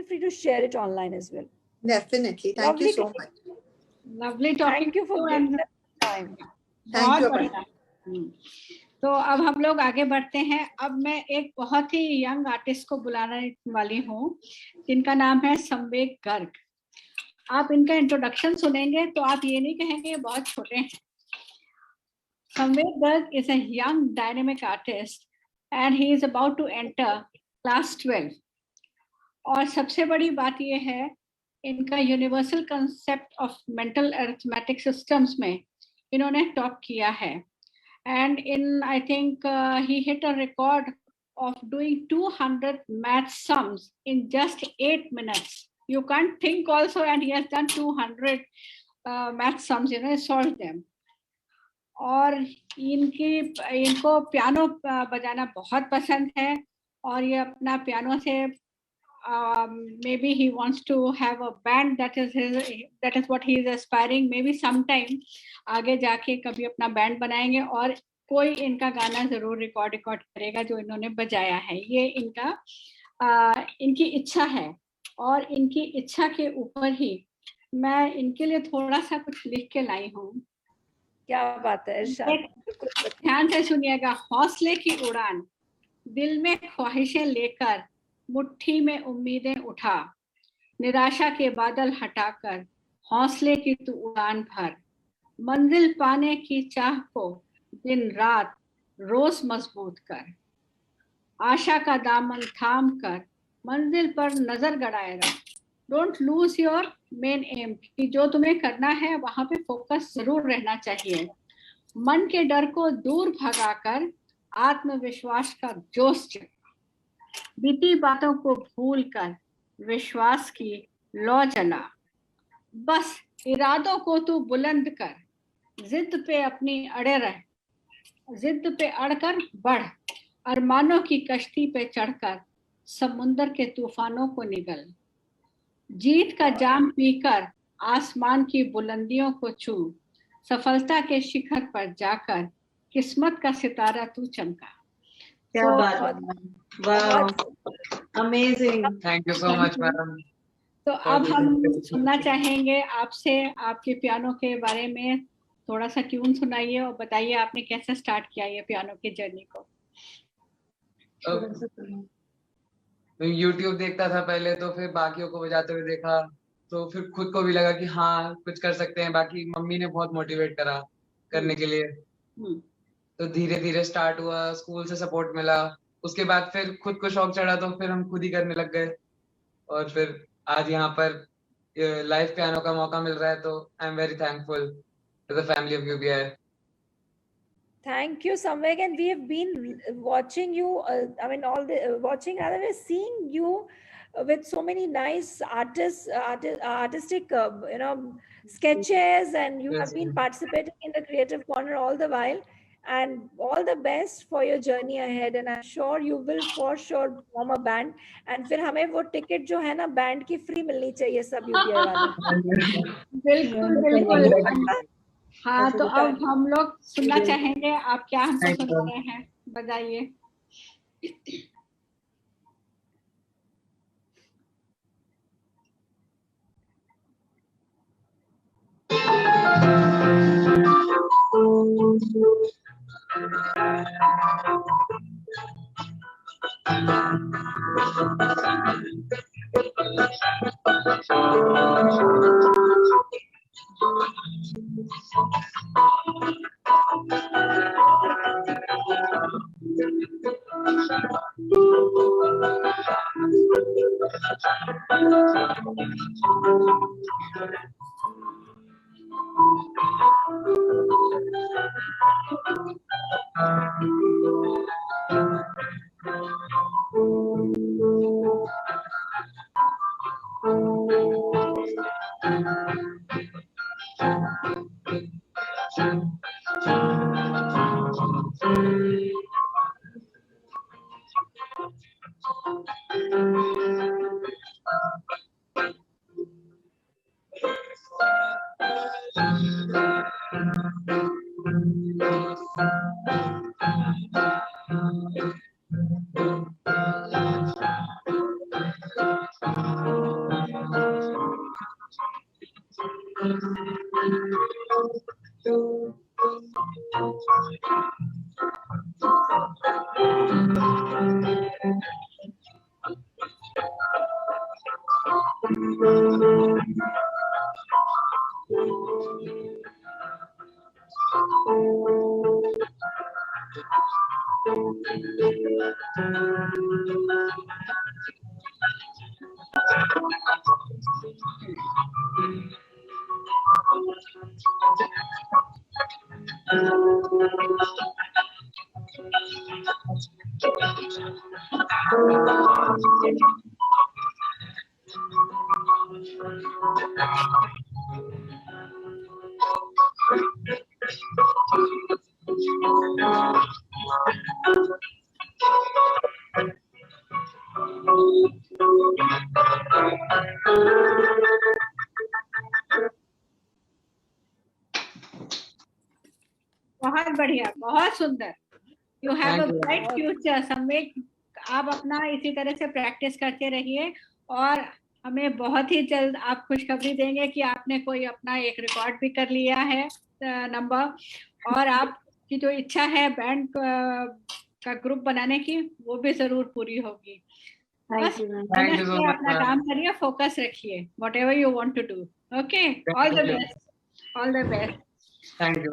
free to share it online as well. Definitely. Thank you so much. Lovely talking. Thank you for giving us time. Thank you. बढ़िया। तो अब हम लोग आगे बढ़ते हैं। अब मैं एक बहुत ही यंग आर्टिस्ट को बुलाने वाली हूँ जिनका नाम है संवेग गर्ग। आप इनका इंट्रोडक्शन सुनेंगे तो आप ये नहीं कहेंगे ये बहुत छोटे हैं। संवेग Garg is a young dynamic artist and he is about to enter class 12. और सबसे बड़ी बात ये है इनका universal concept of mental arithmetic systems में इन्होंने टॉप किया है। And I think he hit a record of doing 200 math sums in just 8 minutes. You can't think also, and he has done 200 math sums, solved them. और इनको piano बजाना बहुत पसंद है और ये अपना पियानो से maybe he wants to have a band, that is what he is aspiring. Maybe sometime आगे जाके कभी अपना बैंड बनाएंगे और कोई इनका गाना जरूर रिकॉर्ड करेगा जो इन्होंने बजाया है। ये इनकी इच्छा है और इनकी इच्छा के ऊपर ही मैं इनके लिए थोड़ा सा कुछ लिख के लाई हूँ। क्या बात है, ध्यान से सुनिएगा। हौसले की उड़ान, दिल में ख्वाहिशें लेकर मुट्ठी में उम्मीदें उठा, निराशा के बादल हटाकर हौसले की तू उड़ान भर, मंजिल पाने की चाह को दिन रात रोज मजबूत कर, आशा का दामन थाम कर मंजिल पर नजर गड़ाए रख। Don't lose your main M, कि जो तुम्हें करना है वहां पे फोकस जरूर रहना चाहिए। मन के डर को दूर भगाकर आत्मविश्वास का जोश जगा, बीती बातों को भूल कर विश्वास की लौ जला, बस इरादों को तू बुलंद कर, जिद पे अपनी अड़े रह, जिद पे अड़कर बढ़, अरमानों की कश्ती पे चढ़कर समुंदर के तूफानों को निगल, जीत का जाम पीकर आसमान की बुलंदियों को छू, सफलता के शिखर पर जाकर किस्मत का सितारा तू चमका। क्या बात है, वाह, amazing, thank you so much madam. तो अब हम सुनना चाहेंगे आपसे आपके पियानो के बारे में थोड़ा सा ट्यून सुनाइए और बताइए आपने कैसे स्टार्ट किया ये पियानो की जर्नी को। मैं YouTube देखता था पहले, तो फिर बाकियों को बजाते हुए देखा, तो फिर खुद को भी लगा कि हाँ कुछ कर सकते हैं। बाकी मम्मी ने बहुत मोटिवेट करा करने के लिए, तो धीरे धीरे स्टार्ट हुआ, स्कूल से सपोर्ट मिला, उसके बाद फिर खुद को शौक चढ़ा तो फिर हम खुद ही करने लग गए और फिर आज यहाँ पर लाइव पियानो का मौका मिल रहा है, तो I am very thankful to the family of UBI। Thank you, Samveg, and we have been watching you. I mean, we're seeing you with so many nice artistic, sketches, and you have been participating in the Creative Corner all the while. And all the best for your journey ahead. And I'm sure you will for sure form a band. And फिर हमें वो ticket जो है ना band की free मिलनी चाहिए सब UBI वालों। बिल्कुल बिल्कुल। हाँ, तो अब हम लोग सुनना चाहेंगे आप क्या हमको सुना रहे हैं, बताइए। बहुत बढ़िया, बहुत सुंदर। You have a bright future सम्यक। आप अपना इसी तरह से प्रैक्टिस करते रहिए और हमें बहुत ही जल्द आप खुशखबरी देंगे कि आपने कोई अपना एक रिकॉर्ड भी कर लिया है नंबर, और आपकी जो इच्छा है बैंड का ग्रुप बनाने की वो भी जरूर पूरी होगी। बस अपना काम करिए, फोकस रखिए, whatever you want to do. Okay, all the best, all the best. Thank you.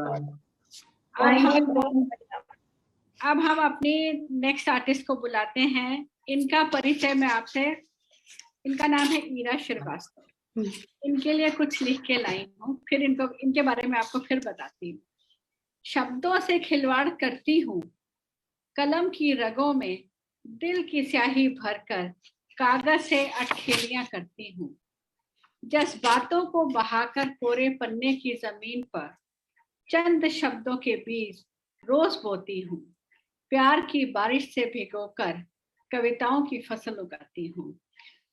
अब हम अपनी नेक्स्ट आर्टिस्ट को बुलाते हैं। इनका परिचय मैं आपसे, इनका नाम है ईरा श्रीवास्तव। इनके लिए कुछ लिख के लाई हूँ, फिर इनके बारे में आपको फिर बताती हूँ। शब्दों से खिलवाड़ करती हूँ, कलम की रगों में दिल की स्याही भरकर कागज से अटखेलियां करती हूँ। जज्बातों को बहाकर कोरे पन्ने की जमीन पर चंद शब्दों के बीच रोज बोती हूँ। प्यार की बारिश से भिगोकर कविताओं की फसल उगाती हूँ।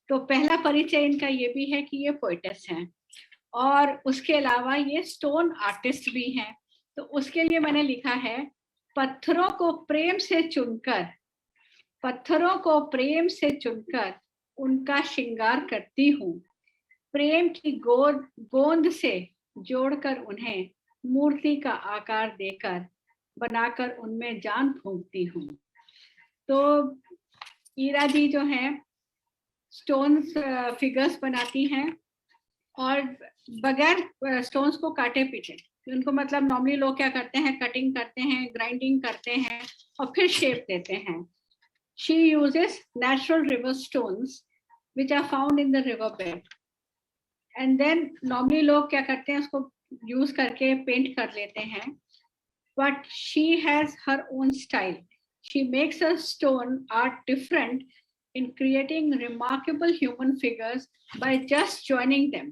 तो पहला परिचय इनका ये भी है कि ये पोएटेस हैं और उसके अलावा ये स्टोन आर्टिस्ट भी हैं। तो उसके लिए मैंने लिखा है, पत्थरों को प्रेम से चुनकर, पत्थरों को प्रेम से चुनकर उनका श्रृंगार करती हूँ। प्रेम की गोंद से जोड़कर उन्हें मूर्ति का आकार देकर बनाकर उनमें जान फूंकती हूँ। तो ईरा जी जो हैं स्टोन्स फिगर्स बनाती हैं और बगैर स्टोन्स को काटे पीटे। उनको मतलब नॉर्मली लोग क्या करते हैं, कटिंग करते हैं, ग्राइंडिंग करते हैं और फिर शेप देते हैं। She uses natural river stones which are found in the river bed. And then normally लोग क्या करते हैं, उसको यूज करके पेंट कर लेते हैं। But she has her own style. She makes her stone art different in creating remarkable human figures by just joining them.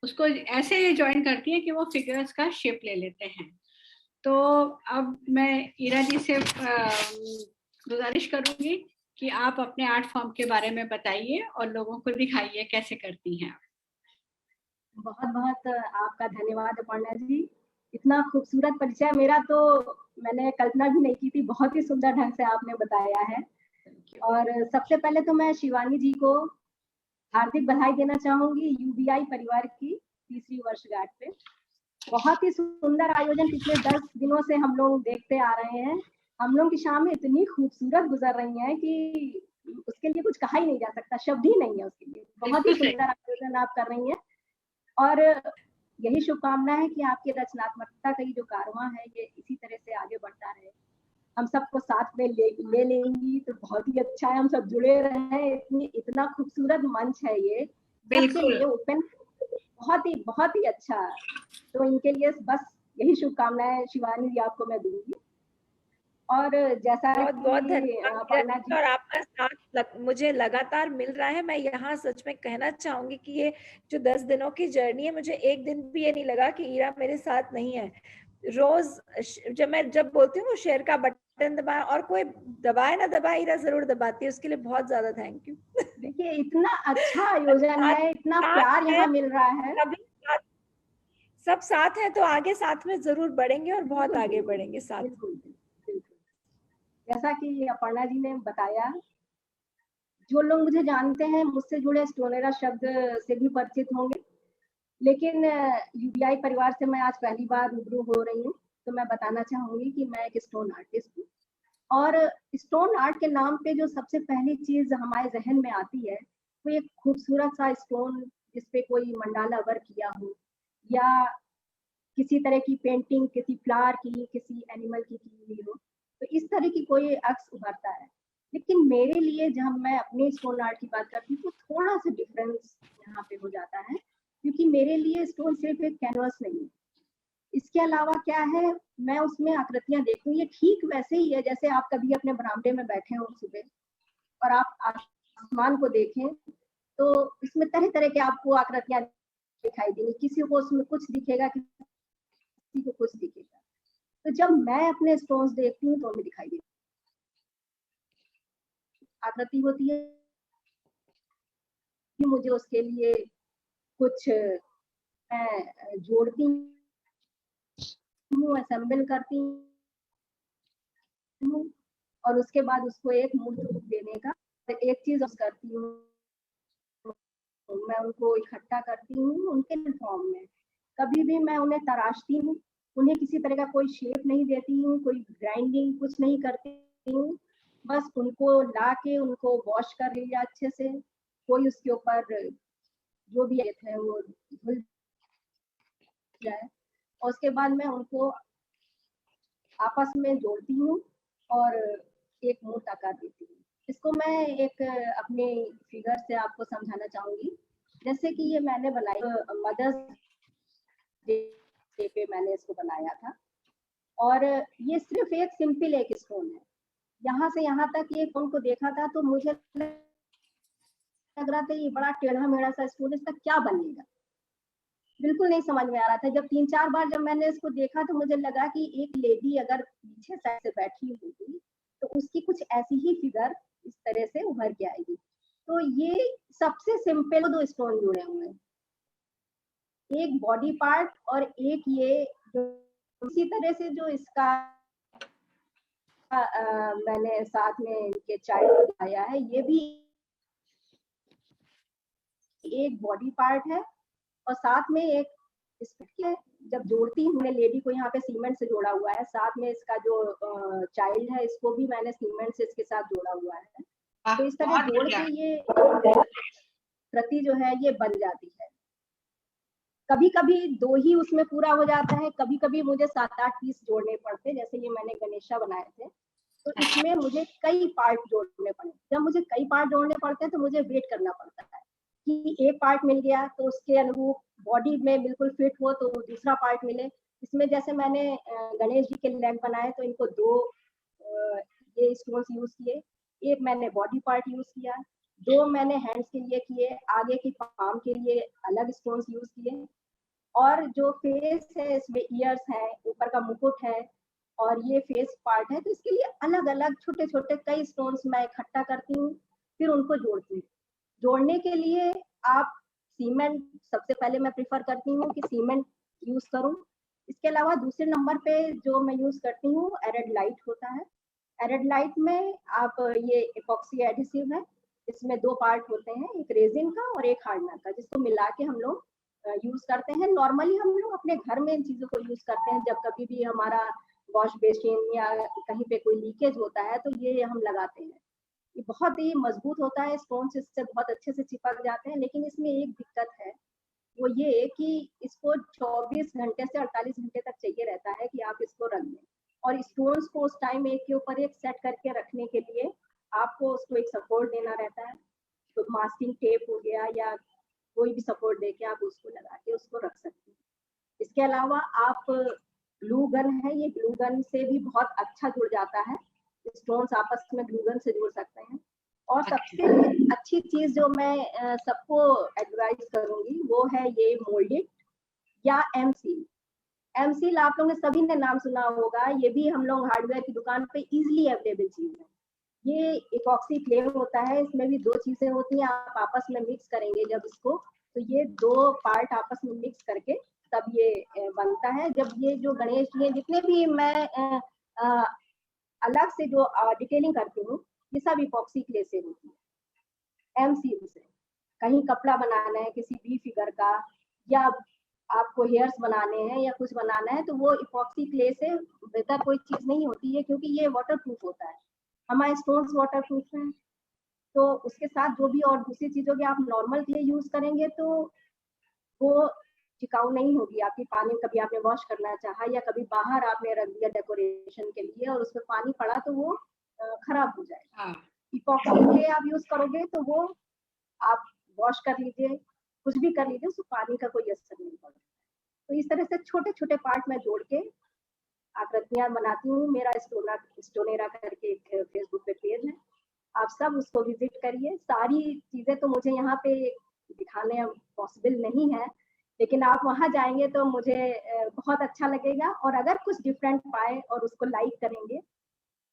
उसको ऐसे ज्वाइन करती है कि वो फिगर्स का शेप ले लेते हैं। तो अब मैं ईरा जी से गुजारिश करूंगी कि आप अपने आर्ट फॉर्म के बारे में बताइए और लोगों को दिखाइए कैसे करती हैं। बहुत बहुत आपका धन्यवाद अपर्णा जी। इतना खूबसूरत परिचय मेरा तो मैंने कल्पना भी नहीं की थी, बहुत ही सुंदर ढंग से आपने बताया है। और सबसे पहले तो मैं शिवानी जी को हार्दिक बधाई देना चाहूंगी यूबीआई परिवार की 3री वर्षगांठ पे। बहुत ही सुंदर आयोजन पिछले 10 दिनों से हम लोग देखते आ रहे हैं। हम लोग की शाम इतनी खूबसूरत गुजर रही है कि उसके लिए कुछ कहा ही नहीं जा सकता, शब्द ही नहीं है उसके लिए। बहुत ही सुंदर आयोजन आप कर रही हैं और यही शुभकामना है कि आपकी रचनात्मकता का ये जो कारवां है ये इसी तरह से आगे बढ़ता रहे। हम सबको साथ में ले लेंगी तो बहुत ही अच्छा है। हम सब जुड़े रहे, इतना खूबसूरत मंच है ये, बिल्कुल ओपन, बहुत ही अच्छा। तो इनके लिए बस यही शुभकामनाएं शिवानी जी आपको मैं दूंगी। और जैसा बहुत धन्यवाद और आपका साथ मुझे लगातार मिल रहा है। मैं यहाँ सच में कहना चाहूंगी कि ये जो 10 दिनों की जर्नी है, मुझे एक दिन भी ये नहीं लगा कि ईरा मेरे साथ नहीं है। रोज जब बोलती हूँ शेयर का बटन दबाए और कोई दबाए ना दबाए, ईरा जरूर दबाती है। उसके लिए बहुत ज्यादा थैंक यू। देखिए इतना अच्छा आयोजन है, इतना प्यार यहाँ मिल रहा है। सब साथ है तो आगे साथ में जरूर बढ़ेंगे और बहुत आगे बढ़ेंगे साथ। बिल्कुल। जैसा कि अपर्णा जी ने बताया, जो लोग मुझे जानते हैं मुझसे जुड़े स्टोनेरा शब्द से भी परिचित होंगे, लेकिन यूबीआई परिवार से मैं आज पहली बार रूबरू हो रही हूँ। तो मैं बताना चाहूंगी कि मैं एक स्टोन आर्टिस्ट हूँ। और स्टोन आर्ट के नाम पे जो सबसे पहली चीज हमारे जहन में आती है वो एक खूबसूरत सा स्टोन जिसपे कोई मंडाला वर्क किया हो, या किसी तरह की पेंटिंग किसी फ्लावर की, किसी एनिमल की हुई हो, तो इस तरह की कोई अक्स उभरता है। लेकिन मेरे लिए जब मैं अपने स्टोन आर्ट की बात करती हूँ तो थोड़ा सा डिफरेंस यहाँ पे हो जाता है, क्योंकि मेरे लिए स्टोन सिर्फ एक कैनवस नहीं है। इसके अलावा क्या है, मैं उसमें आकृतियां देखती हूँ। ये ठीक वैसे ही है जैसे आप कभी अपने बरामदे में बैठे हो सुबह और आप आसमान को देखें तो इसमें तरह तरह के आपको आकृतियां दिखाई देंगी, किसी को उसमें कुछ दिखेगा, किसी को कुछ दिखेगा। तो जब मैं अपने स्टोन्स देखती हूँ तो उन्हें दिखाई देती आकृति होती है कि मुझे उसके लिए कुछ मैं जोड़ती हूँ, असेंबल करती हूँ और उसके बाद उसको एक मूर्त रूप देने का एक चीज करती हूँ, मैं उनको इकट्ठा करती हूँ उनके फॉर्म में। कभी भी मैं उन्हें तराशती हूँ, उन्हें किसी तरह का कोई शेप नहीं देती हूँ, कोई ग्राइंडिंग कुछ नहीं करती हूँ, बस उनको ला के उनको वॉश कर लिया अच्छे से, कोई उसके ऊपर जो भी है वो धुल जाए और उसके बाद मैं उनको आपस में जोड़ती हूँ और एक मूर्त आकार देती हूँ। इसको मैं एक अपने फिगर से आपको समझाना चाहूंगी। जैसे कि ये मैंने बनाई मदर्स डे पे मैंने इसको बनाया था और ये सिर्फ एक सिंपल एक स्टोन है। यहाँ से यहाँ तक ये स्टोन को देखा था तो मुझे लग रहा था ये बड़ा टेढ़ा मेढ़ा सा स्टोन, इसका क्या बनेगा, बिल्कुल नहीं समझ में आ रहा था। जब 3-4 बार जब मैंने इसको देखा तो मुझे लगा कि एक लेडी अगर पीछे साइड से बैठी होगी तो उसकी कुछ ऐसी ही फिगर इस तरह से उभर के आएगी। तो ये सबसे सिंपल 2 स्टोन जुड़े हुए हैं, एक बॉडी पार्ट और एक ये जो इसी तरह से जो इसका मैंने साथ में इनके चाइल्ड दिखाया है, ये भी एक बॉडी पार्ट है और साथ में एक इसके जब जोड़ती हूँ मैं लेडी को यहाँ पे सीमेंट से जोड़ा हुआ है, साथ में इसका जो चाइल्ड है इसको भी मैंने सीमेंट से इसके साथ जोड़ा हुआ है। तो इस तरह जोड़ के ये कृति जो है ये बन जाती है। कभी कभी 2 ही उसमें पूरा हो जाता है, कभी कभी मुझे 7-8 पीस जोड़ने पड़ते हैं। जैसे ये मैंने गणेशा बनाए थे तो इसमें मुझे कई पार्ट जोड़ने पड़े। जब मुझे कई पार्ट जोड़ने पड़ते हैं तो मुझे वेट करना पड़ता है कि एक पार्ट मिल गया तो उसके अनुरूप बॉडी में बिल्कुल फिट हो तो दूसरा पार्ट मिले। इसमें जैसे मैंने गणेश जी के लेग बनाए तो इनको 2 ये स्टोन्स यूज किए, एक मैंने बॉडी पार्ट यूज किया, 2 मैंने हैंड्स के लिए किए, आगे की पाम के लिए अलग स्टोन्स यूज किए और जो फेस है इसमें ईयर्स है, ऊपर का मुकुट है और ये फेस पार्ट है, तो इसके लिए अलग अलग छोटे छोटे कई स्टोन्स मैं इकट्ठा करती हूँ, फिर उनको जोड़ती हूँ। जोड़ने के लिए आप सीमेंट सबसे पहले मैं प्रिफर करती हूँ कि सीमेंट यूज करूँ। इसके अलावा दूसरे नंबर पे जो मैं यूज करती हूँ एरेड लाइट होता है। एरेड लाइट में आप ये इपॉक्सी एडिसिव है, इसमें 2 पार्ट होते हैं, एक रेजिन का और एक हार्डनर का, जिसको मिला के हम लोग यूज करते हैं। नॉर्मली हम लोग अपने घर में इन चीजों को यूज करते हैं जब कभी भी हमारा वॉश बेसिन या कहीं पे कोई लीकेज होता है तो ये हम लगाते हैं। ये बहुत ही मजबूत होता है, स्टोन्स इससे बहुत अच्छे से चिपक जाते हैं। लेकिन इसमें एक दिक्कत है, वो ये कि इसको 24 घंटे से 48 घंटे तक चाहिए रहता है कि आप इसको रख दें और स्टोन्स को उस टाइम एक के ऊपर एक सेट करके रखने के लिए आपको उसको एक सपोर्ट देना रहता है। तो मास्किंग टेप हो गया या कोई भी सपोर्ट देके आप उसको लगा के उसको रख सकते हैं। इसके अलावा आप ग्लू गन है, ये ग्लू गन से भी बहुत अच्छा जुड़ जाता है, स्टोन्स आपस में ग्लू गन से जुड़ सकते हैं। और सबसे अच्छी चीज जो मैं सबको एडवाइस करूंगी वो है ये मोल्डेड या एमसील। एमसील आप लोगों ने सभी ने नाम सुना होगा, ये भी हम लोग हार्डवेयर की दुकान पे इजीली अवेलेबल चीज है। ये इपॉक्सी क्ले होता है, इसमें भी 2 चीजें होती हैं, आप आपस में मिक्स करेंगे जब इसको तो ये 2 पार्ट आपस में मिक्स करके तब ये बनता है। जब ये जो गणेश जी जितने भी मैं अलग से जो डिटेलिंग करती हूँ ये सब इपॉक्सी क्ले से होती है, एमसील से। कहीं कपड़ा बनाना है किसी भी फिगर का या आपको हेयर्स बनाने हैं या कुछ बनाना है, तो वो इपॉक्सी क्ले से बेहतर कोई चीज नहीं होती है, क्योंकि ये वाटर प्रूफ होता है। हमारे स्टोन्स वाटर प्रूफ हैं, तो उसके साथ जो भी और दूसरी चीजों के आप नॉर्मल क्ले यूज करेंगे तो वो टिकाऊ नहीं होगी आपकी। पानी कभी आपने वॉश करना चाहा या कभी बाहर आपने रख दिया डेकोरेशन के लिए और उसमें पानी पड़ा तो वो खराब हो जाएगा। इपॉक्सी क्ले आप यूज करोगे तो वो आप वॉश कर लीजिए, कुछ भी कर लीजिए, उसको पानी का कोई असर नहीं पड़ता। तो इस तरह से छोटे छोटे पार्ट में जोड़ के आकृतियां बनाती हूँ। मेरा स्टोनेरा करके एक फेसबुक पे पेज है, आप सब उसको विजिट करिए। सारी चीजें तो मुझे यहाँ पे दिखाने पॉसिबल नहीं है, लेकिन आप वहां जाएंगे तो मुझे बहुत अच्छा लगेगा। और अगर कुछ डिफरेंट पाए और उसको लाइक करेंगे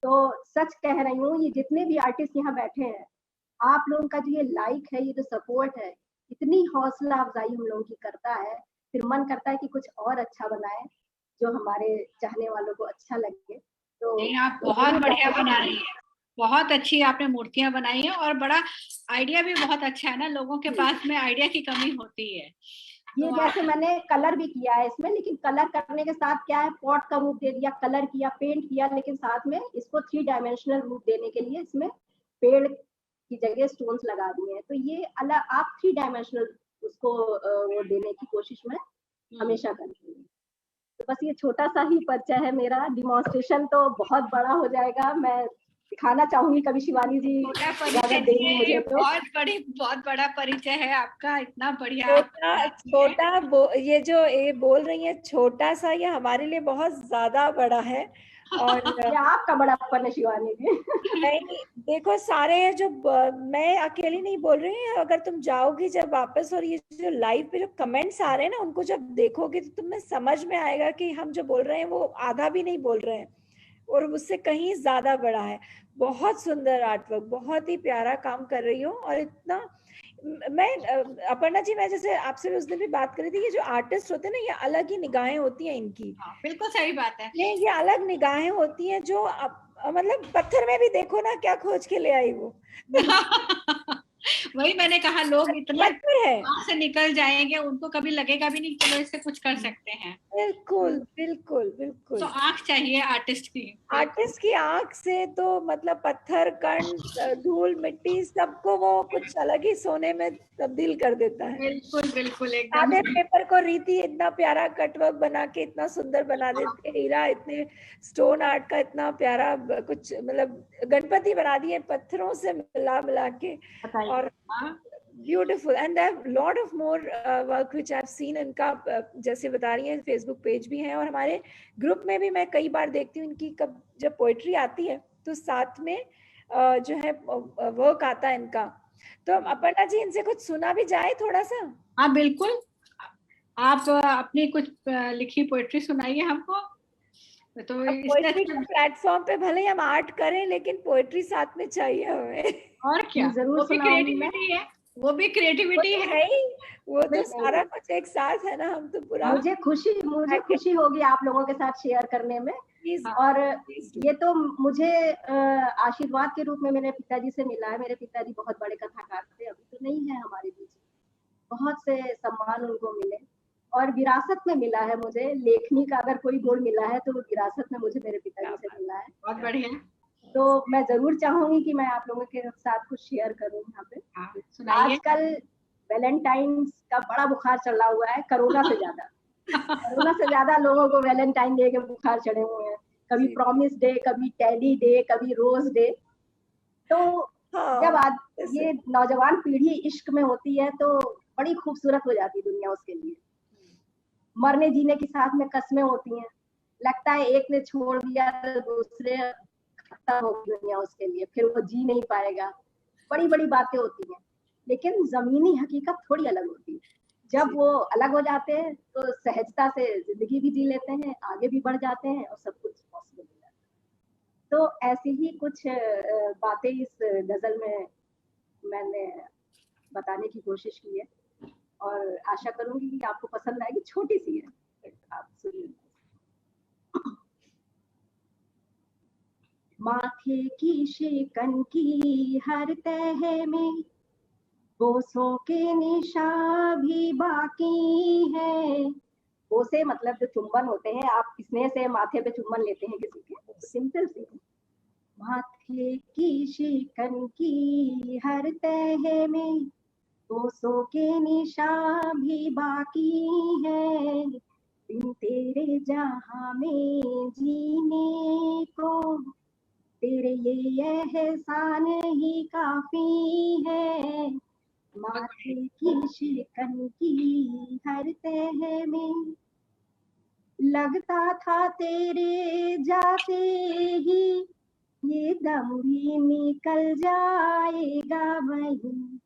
तो सच कह रही हूँ, ये जितने भी आर्टिस्ट यहाँ बैठे हैं, आप लोगों का जो ये लाइक है, ये जो सपोर्ट है, इतनी हौसला अफजाई हम लोगों की करता है। फिर मन करता है कि कुछ और अच्छा बनाए जो हमारे चाहने वालों को अच्छा लगे। तो आप बहुत बढ़िया बना रही है, बहुत अच्छी आपने मूर्तियां बनाई है और बड़ा आइडिया भी बहुत अच्छा है ना। लोगों के पास में आइडिया की कमी होती है। ये जैसे मैंने कलर भी किया है इसमें, लेकिन कलर करने के साथ क्या है, पॉट का रूप दे दिया, कलर किया, पेंट किया, लेकिन साथ में इसको 3 डायमेंशनल रूप देने के लिए इसमें पेड़ की जगह स्टोन्स लगा दिए हैं। तो ये अलग आप 3 डायमेंशनल उसको वो देने की कोशिश में हमेशा करती हूँ। तो बस ये छोटा सा ही परिचय है मेरा। डिमॉन्स्ट्रेशन तो बहुत बड़ा हो जाएगा, मैं दिखाना चाहूंगी कभी शिवानी जी ज्यादा देंगी मुझे तो। बहुत बड़ा परिचय है आपका, इतना बढ़िया। छोटा ये जो ये बोल रही है छोटा सा, ये हमारे लिए बहुत ज्यादा बड़ा है। और आपका बड़ापन है शिवानी जी। नहीं देखो, सारे जो मैं अकेली नहीं बोल रही हूँ, अगर तुम जाओगी जब वापस और ये जो लाइव पे जो कमेंट्स आ रहे हैं ना, उनको जब देखोगे तो तुम्हें समझ में आएगा कि हम जो बोल रहे हैं वो आधा भी नहीं बोल रहे हैं और उससे कहीं ज्यादा बड़ा है। बहुत सुंदर आर्टवर्क, बहुत ही प्यारा काम कर रही हो। और इतना मैं अपर्णा जी, मैं जैसे आपसे उस दिन भी बात करी थी, ये जो आर्टिस्ट होते हैं ना, ये अलग ही निगाहें होती हैं इनकी। बिल्कुल सही बात है। ये अलग निगाहें होती हैं जो मतलब पत्थर में भी देखो ना क्या खोज के ले आई वो। वही मैंने कहा, लोग इतने है से निकल जाएंगे, उनको कभी लगेगा भी नहीं चलो इससे कुछ कर सकते हैं। बिल्कुल बिल्कुल बिल्कुल। तो आंख चाहिए आर्टिस्ट की। आर्टिस्ट की आंख से तो मतलब पत्थर, कण, धूल, मिट्टी, सबको वो कुछ अलग ही सोने में तब्दील कर देता है। बिल्कुल बिल्कुल एकदम। सादे पेपर को रीति इतना प्यारा कटवर्क बना के इतना सुंदर बना देते हैं। हीरा इतने स्टोन आर्ट का इतना प्यारा कुछ, मतलब गणपति बना दिए पत्थरों से मिला मिला के। और beautiful. And there lot of more work which I have seen. इनका जैसे बता रही है फेसबुक पेज भी है और हमारे ग्रुप में भी मैं कई बार देखती हूँ इनकी। कब जब पोएट्री आती है तो साथ में जो है वर्क आता है इनका। तो अपर्णा जी, इनसे कुछ सुना भी जाए थोड़ा सा? हाँ बिल्कुल, आप अपनी कुछ लिखी पोएट्री सुनाइए हमको। तो पोएट्री के प्लेटफॉर्म पे भले ही हम आर्ट करें, लेकिन पोएट्री साथ में चाहिए हमें। और क्या, जरूर वो भी क्रिएटिविटी है, वो भी क्रिएटिविटी है। वो तो सारा कुछ एक साथ है ना। हम तो पूरा मुझे खुशी होगी आप लोगों के साथ शेयर करने में। और ये तो मुझे आशीर्वाद के रूप में मेरे पिताजी से मिला है। मेरे पिताजी बहुत बड़े कथाकार थे, अभी तो नहीं है हमारे बीच। बहुत से सम्मान उनको मिले और विरासत में मिला है मुझे। लेखनी का अगर कोई गुण मिला है तो वो विरासत में मुझे मेरे पिताजी से मिला है। बहुत बढ़िया। तो मैं जरूर चाहूंगी कि मैं आप लोगों के साथ कुछ शेयर करूं यहाँ पे। आजकल वैलेंटाइन का बड़ा बुखार चला हुआ है, कोरोना से ज्यादा लोगों को वैलेंटाइन डे के बुखार चढ़े हुए हैं। कभी प्रॉमिस डे, कभी टेडी डे, कभी रोज डे। तो जब आज ये नौजवान पीढ़ी इश्क में होती है तो बड़ी खूबसूरत हो जाती है दुनिया उसके लिए। मरने जीने के साथ में कस्में होती हैं। लगता है एक ने छोड़ दिया तो दूसरे खत्म हो गई दुनिया उसके लिए, फिर वो जी नहीं पाएगा। बड़ी बड़ी बातें होती हैं, लेकिन जमीनी हकीकत थोड़ी अलग होती है। जब वो अलग हो जाते हैं तो सहजता से जिंदगी भी जी लेते हैं, आगे भी बढ़ जाते हैं और सब कुछ पॉसिबल हो जाता है। तो ऐसी ही कुछ बातें इस गजल में मैंने बताने की कोशिश की है और आशा करूंगी कि आपको पसंद आएगी। छोटी सी है, आप सुनिए। माथे की शिकन की हर तह में बोसों के निशान भी बाकी है। ओ से मतलब जो चुंबन होते हैं, आप स्नेह से माथे पे चुंबन लेते हैं किसी के, तो सिंपल सी माथे की शिकन की हर तह में कोसों के निशान भी बाकी है, बिन तेरे जहां में जीने को तेरे ये एहसान ही काफी है। माथे की शिकन की हर तह में लगता था तेरे जाते ही ये दम भी निकल जाएगा वहीं,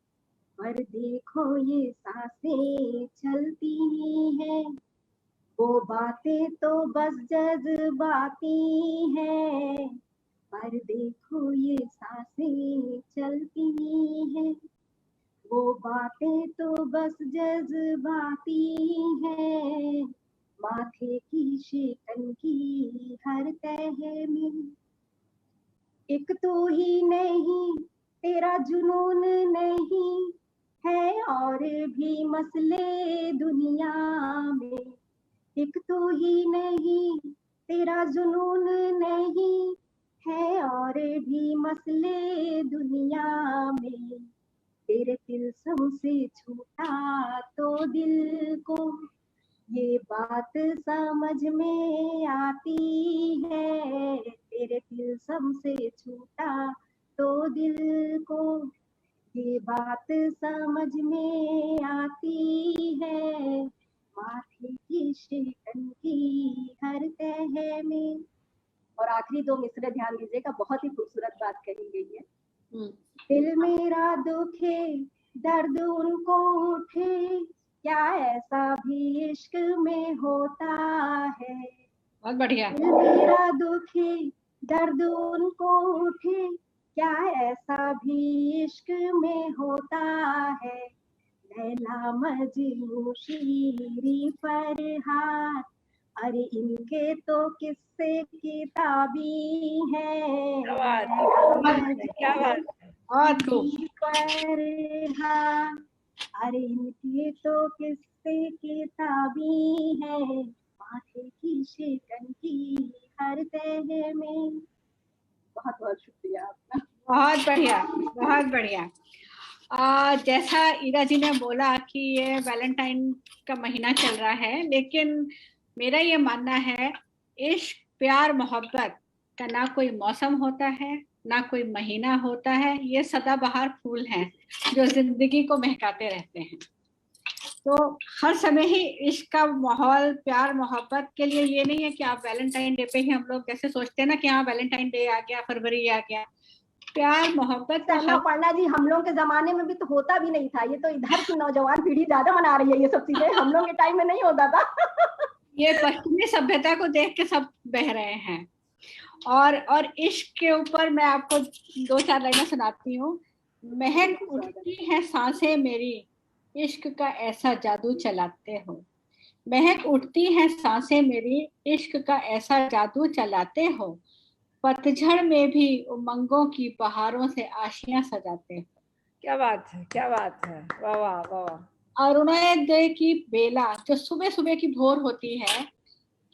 पर देखो ये सांसें चलती हैं, वो बातें तो बस जज्बाती हैं, पर देखो ये सांसें चलती हैं, वो बातें तो बस जज्बाती हैं। माथे की शिकन की हर तह में एक तो ही नहीं तेरा जुनून नहीं है, और भी मसले दुनिया में, एक तो ही नहीं तेरा जुनून नहीं है, और भी मसले दुनिया में, तेरे तिलस्म से छूटा तो दिल को ये बात समझ में आती है, तेरे तिलस्म से छूटा तो दिल को ये बात समझ में आती है। माथे की शिकन की हर तह में। और आखिरी दो मिसरे ध्यान दीजिएगा, बहुत ही खूबसूरत बात कही गई है। दिल मेरा दुखे दर्द उनको उठे, क्या ऐसा भी इश्क में होता है। बहुत बढ़िया। दिल मेरा दुखे दर्द उनको उठे, क्या ऐसा भी इश्क में होता है। लैला मजनू शीरी फरहाद, अरे इनके तो किस्से किताबी है। क्या बात फरहाद, अरे इनके तो किस्से किताबी है। माथे की शिकन की हर तह में। बहुत बहुत शुक्रिया आपका। बहुत बढ़िया, बहुत बढ़िया। जैसा ईरा जी ने बोला कि ये वैलेंटाइन का महीना चल रहा है, लेकिन मेरा ये मानना है इश्क प्यार मोहब्बत का ना कोई मौसम होता है ना कोई महीना होता है, ये सदाबहार फूल हैं जो जिंदगी को महकाते रहते हैं। तो हर समय ही इश्क का माहौल प्यार मोहब्बत के लिए ये नहीं है कि आप वैलेंटाइन डे पे ही, हम लोग जैसे सोचते हैं ना कि हाँ वैलेंटाइन डे आ गया, फरवरी आ गया, प्यार मोहब्बत पर्णा जी हम लोग के जमाने में भी तो होता भी नहीं था। ये तो इधर की नौजवान पीढ़ी ज्यादा मना रही है ये सब चीजें, हम लोग के टाइम में नहीं होता था। ये पश्चिमी सभ्यता को देख के सब बह रहे हैं। और इश्क के ऊपर मैं आपको 2-4 लाइनें सुनाती हूँ। महक उठती है सांसें मेरी, इश्क का ऐसा जादू चलाते हो। महक उठती है सांसें मेरी, इश्क का ऐसा जादू चलाते हो। पतझड़ में भी उमंगों की बहारों से आशियां सजाते हो। क्या बात है, क्या बात है, वाह वाह वाह। अरुणोदय की बेला, जो सुबह सुबह की भोर होती है,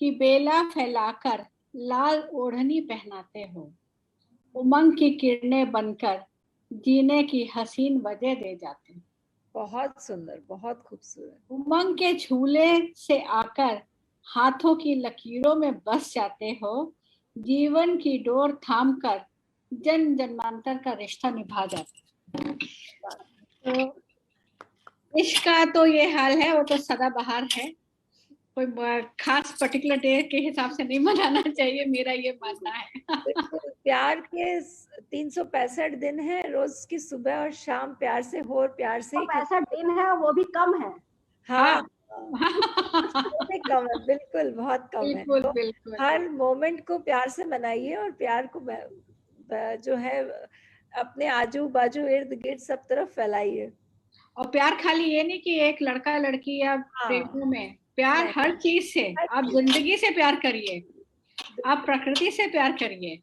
कि बेला फैलाकर लाल ओढ़नी पहनाते हो। उमंग की किरणें बनकर जीने की हसीन वजह दे जाते हो। बहुत सुंदर, बहुत खूबसूरत। उमंग के झूले से आकर हाथों की लकीरों में बस जाते हो। जीवन की डोर थामकर जन्म जन्मांतर का रिश्ता निभा जाते हो। तो इश्क का तो ये हाल है, वो तो सदाबहार है, कोई खास पर्टिकुलर डे के हिसाब से नहीं मनाना चाहिए, मेरा ये मानना है। प्यार के 365 दिन है, रोज की सुबह और शाम प्यार से हो और प्यार से ही 65 दिन है, वो भी कम है। हाँ वो भी कम है, बिल्कुल बहुत कम है। बिल्कुल तो बिल्कुल। हर मोमेंट को प्यार से मनाइए और प्यार को जो है अपने आजू बाजू इर्द गिर्द सब तरफ फैलाइए। और प्यार खाली ये नहीं कि एक लड़का लड़की या प्रेमियों में, प्यार हर चीज से। आप जिंदगी से प्यार करिए, आप प्रकृति से प्यार करिए,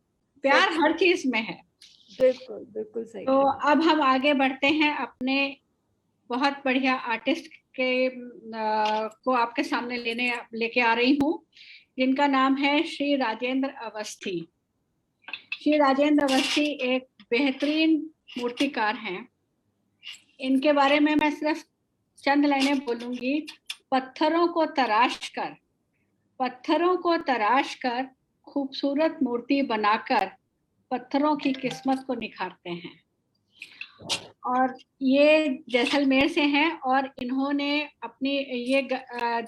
प्यार हर चीज में है। बिल्कुल बिल्कुल सही। तो अब हम आगे बढ़ते हैं अपने बहुत बढ़िया आर्टिस्ट को आपके सामने लेके आ रही हूँ, जिनका नाम है श्री राजेंद्र अवस्थी। श्री राजेंद्र अवस्थी एक बेहतरीन मूर्तिकार हैं। इनके बारे में मैं सिर्फ चंद लाइनें बोलूंगी। पत्थरों को तराश कर खूबसूरत मूर्ति बनाकर पत्थरों की किस्मत को निखारते हैं। और ये जैसलमेर से हैं और इन्होंने अपनी ये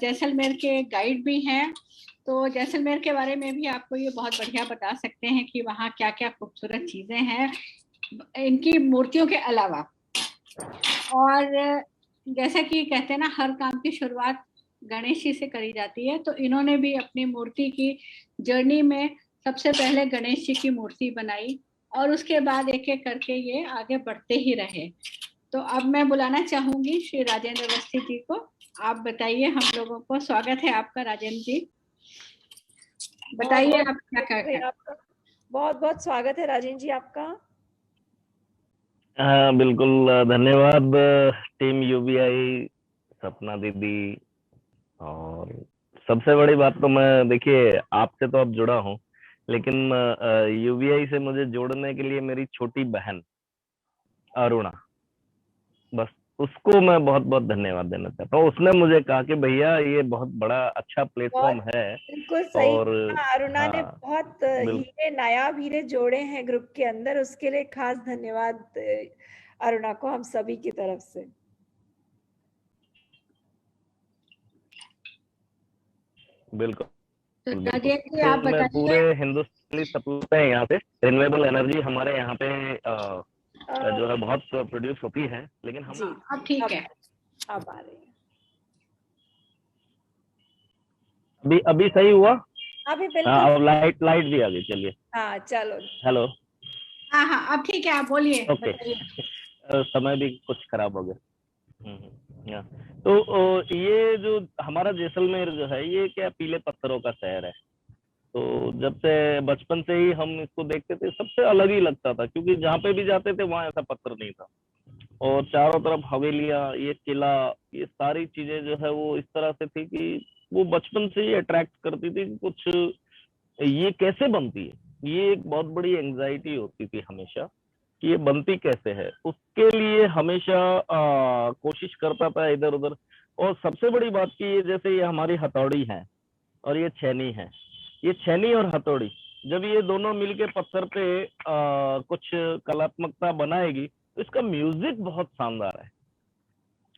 जैसलमेर के गाइड भी हैं, तो जैसलमेर के बारे में भी आपको ये बहुत बढ़िया बता सकते हैं कि वहाँ क्या क्या खूबसूरत चीजें हैं इनकी मूर्तियों के अलावा। और जैसा कि कहते हैं ना, हर काम की शुरुआत गणेश जी से करी जाती है, तो इन्होंने भी अपनी मूर्ति की जर्नी में सबसे पहले गणेश जी की मूर्ति बनाई और उसके बाद एक एक करके ये आगे बढ़ते ही रहे। तो अब मैं बुलाना चाहूंगी श्री राजेंद्र अवस्थी जी को। आप बताइए हम लोगों को। स्वागत है आपका राजेंद्र जी, बताइए आप क्या कर रहे हैं। बहुत बहुत स्वागत है राजेंद्र जी आपका। हाँ बिल्कुल, धन्यवाद टीम यूबीआई, सपना दीदी। और सबसे बड़ी बात तो मैं, देखिए आपसे तो अब जुड़ा हूँ, लेकिन यूबीआई से मुझे जोड़ने के लिए मेरी छोटी बहन अरुणा, बस उसको मैं बहुत बहुत धन्यवाद देना चाहता हूँ। उसने मुझे कहा कि भैया ये बहुत बड़ा अच्छा प्लेटफॉर्म है। बिल्कुल सही। और अरुणा ने बहुत हीरे, नायाब हीरे जोड़े हैं ग्रुप के अंदर, उसके लिए खास धन्यवाद अरुणा को हम सभी की तरफ से। बिल्कुल राजेंद्र जी आप बताइए। पूरे हिंदुस्तानी सप्लाई है यहाँ पे, रिन्यूएबल एनर्जी हमारे यहाँ पे जो है बहुत प्रोड्यूस होती है, लेकिन हम अब ठीक है, अब आ रही है। अभी सही हुआ? अभी बिल्कुल। हाँ, अब लाइट भी आ गई। चलिए, हाँ चलो। हेलो। हाँ अब ठीक है, आप बोलिए। ओके। समय भी कुछ खराब हो गया। तो ये जो हमारा जैसलमेर जो है, ये क्या पीले पत्थरों का शहर है। तो जब से बचपन से ही हम इसको देखते थे, सबसे अलग ही लगता था, क्योंकि जहाँ पे भी जाते थे वहां ऐसा पत्थर नहीं था। और चारों तरफ हवेलियां, ये किला, ये सारी चीजें जो है वो इस तरह से थी कि वो बचपन से ही अट्रैक्ट करती थी कि कुछ ये कैसे बनती है। ये एक बहुत बड़ी एंजाइटी होती थी हमेशा कि ये बनती कैसे है। उसके लिए हमेशा कोशिश करता था इधर उधर। और सबसे बड़ी बात की, ये जैसे ये हमारी हथौड़ी है और ये छेनी है, ये छेनी और हथौड़ी जब ये दोनों मिलके पत्थर पे कुछ कलात्मकता बनाएगी तो इसका म्यूजिक बहुत शानदार है।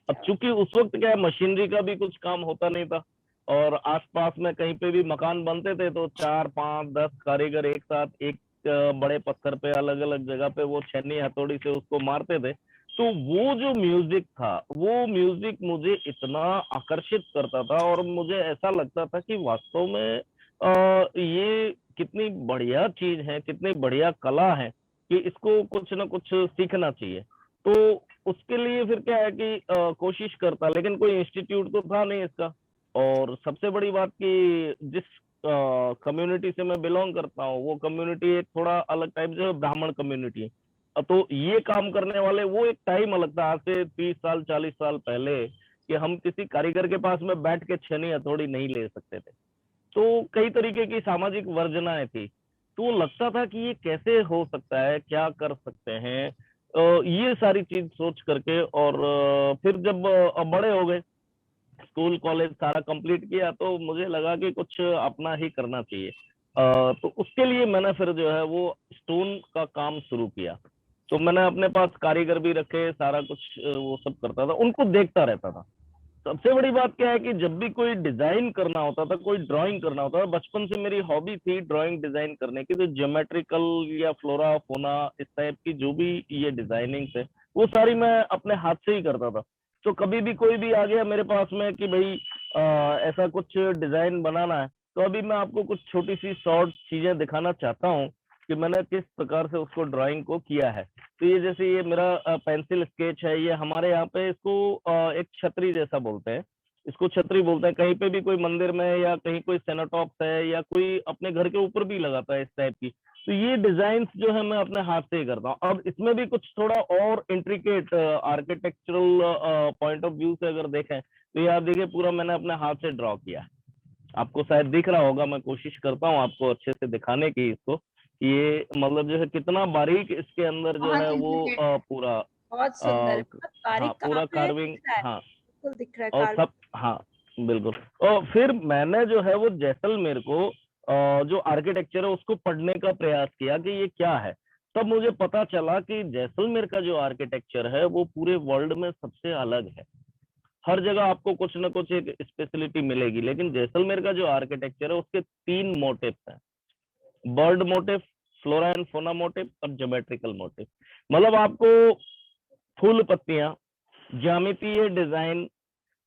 अब चूंकि उस वक्त क्या मशीनरी का भी कुछ काम होता नहीं था, और आसपास में कहीं पे भी मकान बनते थे तो 4, 5, 10 कारीगर एक साथ एक बड़े पत्थर पे अलग अलग जगह पे वो छन्नी हथौड़ी से उसको मारते थे। तो वो जो म्यूजिक था, वो म्यूजिक मुझे इतना आकर्षित करता था और मुझे ऐसा लगता था कि वास्तव में ये कितनी बढ़िया चीज है, कितनी बढ़िया कला है कि इसको कुछ ना कुछ सीखना चाहिए। तो उसके लिए फिर क्या है कि कोशिश करता, लेकिन कोई इंस्टीट्यूट तो था नहीं इसका। और सबसे बड़ी बात कि जिस कम्युनिटी से मैं बिलोंग करता हूँ, वो कम्युनिटी एक थोड़ा अलग टाइप से ब्राह्मण कम्युनिटी है। तो ये काम करने वाले, वो एक टाइम अलग था, आज से 30 साल 40 साल पहले, कि हम किसी कारीगर के पास में बैठ के छेनी हथौड़ी नहीं ले सकते थे। तो कई तरीके की सामाजिक वर्जनाएं थी। तो लगता था कि ये कैसे हो सकता है, क्या कर सकते हैं, ये सारी चीज सोच करके। और फिर जब बड़े हो गए, स्कूल कॉलेज सारा कंप्लीट किया, तो मुझे लगा कि कुछ अपना ही करना चाहिए। तो उसके लिए मैंने फिर जो है वो स्टोन का काम शुरू किया। तो मैंने अपने पास कारीगर भी रखे, सारा कुछ वो सब करता था, उनको देखता रहता था। सबसे बड़ी बात क्या है कि जब भी कोई डिजाइन करना होता था, कोई ड्राइंग करना होता था, बचपन से मेरी हॉबी थी ड्राइंग डिजाइन करने की। तो ज्योमेट्रिकल या फ्लोरा फोना इस टाइप की जो भी ये डिजाइनिंग है, वो सारी मैं अपने हाथ से ही करता था। तो कभी भी कोई भी आ गया मेरे पास में कि भाई ऐसा कुछ डिजाइन बनाना है, तो अभी मैं आपको कुछ छोटी सी शॉर्ट चीजें दिखाना चाहता हूँ कि मैंने किस प्रकार से उसको ड्राइंग को किया है। तो ये जैसे ये मेरा पेंसिल स्केच है, ये हमारे यहाँ पे इसको एक छतरी जैसा बोलते हैं, इसको छतरी बोलते हैं। कहीं पे भी कोई मंदिर में या कहीं कोई सेनाटॉप्स है या कोई अपने घर के ऊपर भी लगाता है इस टाइप की, तो ये डिजाइन जो है मैं अपने हाथ से ही करता हूँ। अब इसमें भी कुछ थोड़ा और intricate architectural point of view से अगर देखें तो ये आप देखिए पूरा मैंने अपने हाथ से ड्रॉ किया है। आपको शायद दिख रहा होगा, मैं कोशिश करता हूँ आपको अच्छे से दिखाने की इसको, ये मतलब जो है कितना बारीक इसके अंदर जो है वो पूरा बहुत सुंदर, बहुत बारीक हाँ पूरा काम है, कार्विंग, दिख रहा है, हाँ बिल्कुल दिख रहा है और सब, हाँ बिल्कुल। और फिर मैंने जो है वो जैसलमेर को जो आर्किटेक्चर है उसको पढ़ने का प्रयास किया कि ये क्या है। तब मुझे पता चला कि जैसलमेर का जो आर्किटेक्चर है वो पूरे वर्ल्ड में सबसे अलग है। हर जगह आपको कुछ ना कुछ एक स्पेशलिटी मिलेगी, लेकिन जैसलमेर का जो आर्किटेक्चर है उसके 3 मोटिव्स हैं, bird motive, flora and fauna motive और ज्योमेट्रिकल मोटिव। मतलब आपको फूल पत्तियां, ज्यामितीय डिजाइन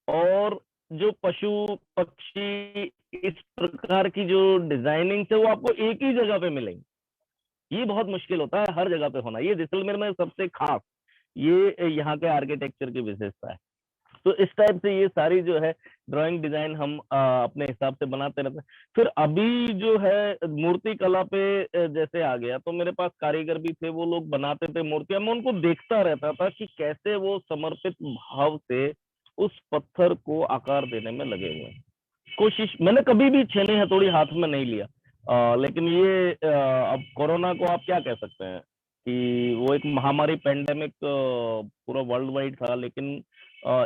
और जो पशु पक्षी इस प्रकार की जो डिजाइनिंग है वो आपको एक ही जगह पे मिलेंगी। ये बहुत मुश्किल होता है हर जगह पे होना, ये जैसलमेर में सबसे खास ये यहाँ के आर्किटेक्चर की विशेषता है। तो इस टाइप से ये सारी जो है ड्राइंग डिजाइन हम अपने हिसाब से बनाते रहते हैं। फिर अभी जो है मूर्ति कला पे जैसे आ गया तो मेरे पास कारीगर भी थे, वो लोग बनाते थे मूर्तियां, मैं उनको देखता रहता था कि कैसे वो समर्पित भाव से उस पत्थर को आकार देने में लगे हुए हैं। कोशिश मैंने कभी भी छेनी हथौड़ी हाथ में नहीं लिया, लेकिन ये अब कोरोना को आप क्या कह सकते हैं कि वो एक महामारी पेंडेमिक पूरा वर्ल्ड वाइड था, लेकिन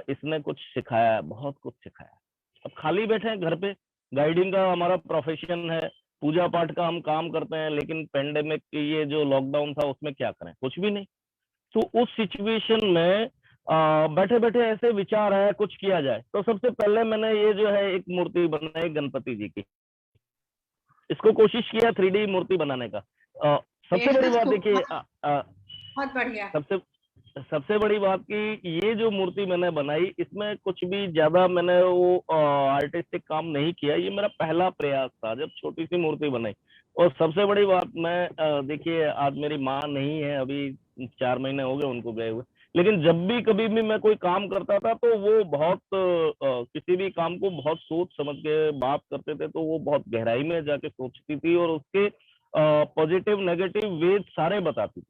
इसने कुछ सिखाया है, बहुत कुछ सिखाया। अब खाली बैठे हैं घर पे, गाइडिंग का हमारा प्रोफेशन है, पूजा पाठ का हम काम करते हैं, लेकिन पेंडेमिक ये जो लॉकडाउन था उसमें क्या करें, कुछ भी नहीं। तो उस सिचुएशन में बैठे बैठे ऐसे विचार आया कुछ किया जाए, तो सबसे पहले मैंने ये जो है एक मूर्ति बनाई गणपति जी की। इसको कोशिश किया 3D मूर्ति बनाने का। सबसे बड़ी बात देखिए, बहुत बढ़िया, सबसे बड़ी बात कि ये जो मूर्ति मैंने बनाई इसमें कुछ भी ज्यादा मैंने वो आर्टिस्टिक काम नहीं किया, ये मेरा पहला प्रयास था जब छोटी सी मूर्ति बनाई। और सबसे बड़ी बात, मैं देखिए आज मेरी माँ नहीं है, अभी 4 महीने हो गए उनको गए हुए, लेकिन जब भी कभी भी मैं कोई काम करता था तो वो बहुत किसी भी काम को बहुत सोच समझ के बात करते थे, तो वो बहुत गहराई में जाके सोचती थी और उसके पॉजिटिव नेगेटिव वे सारे बताती थी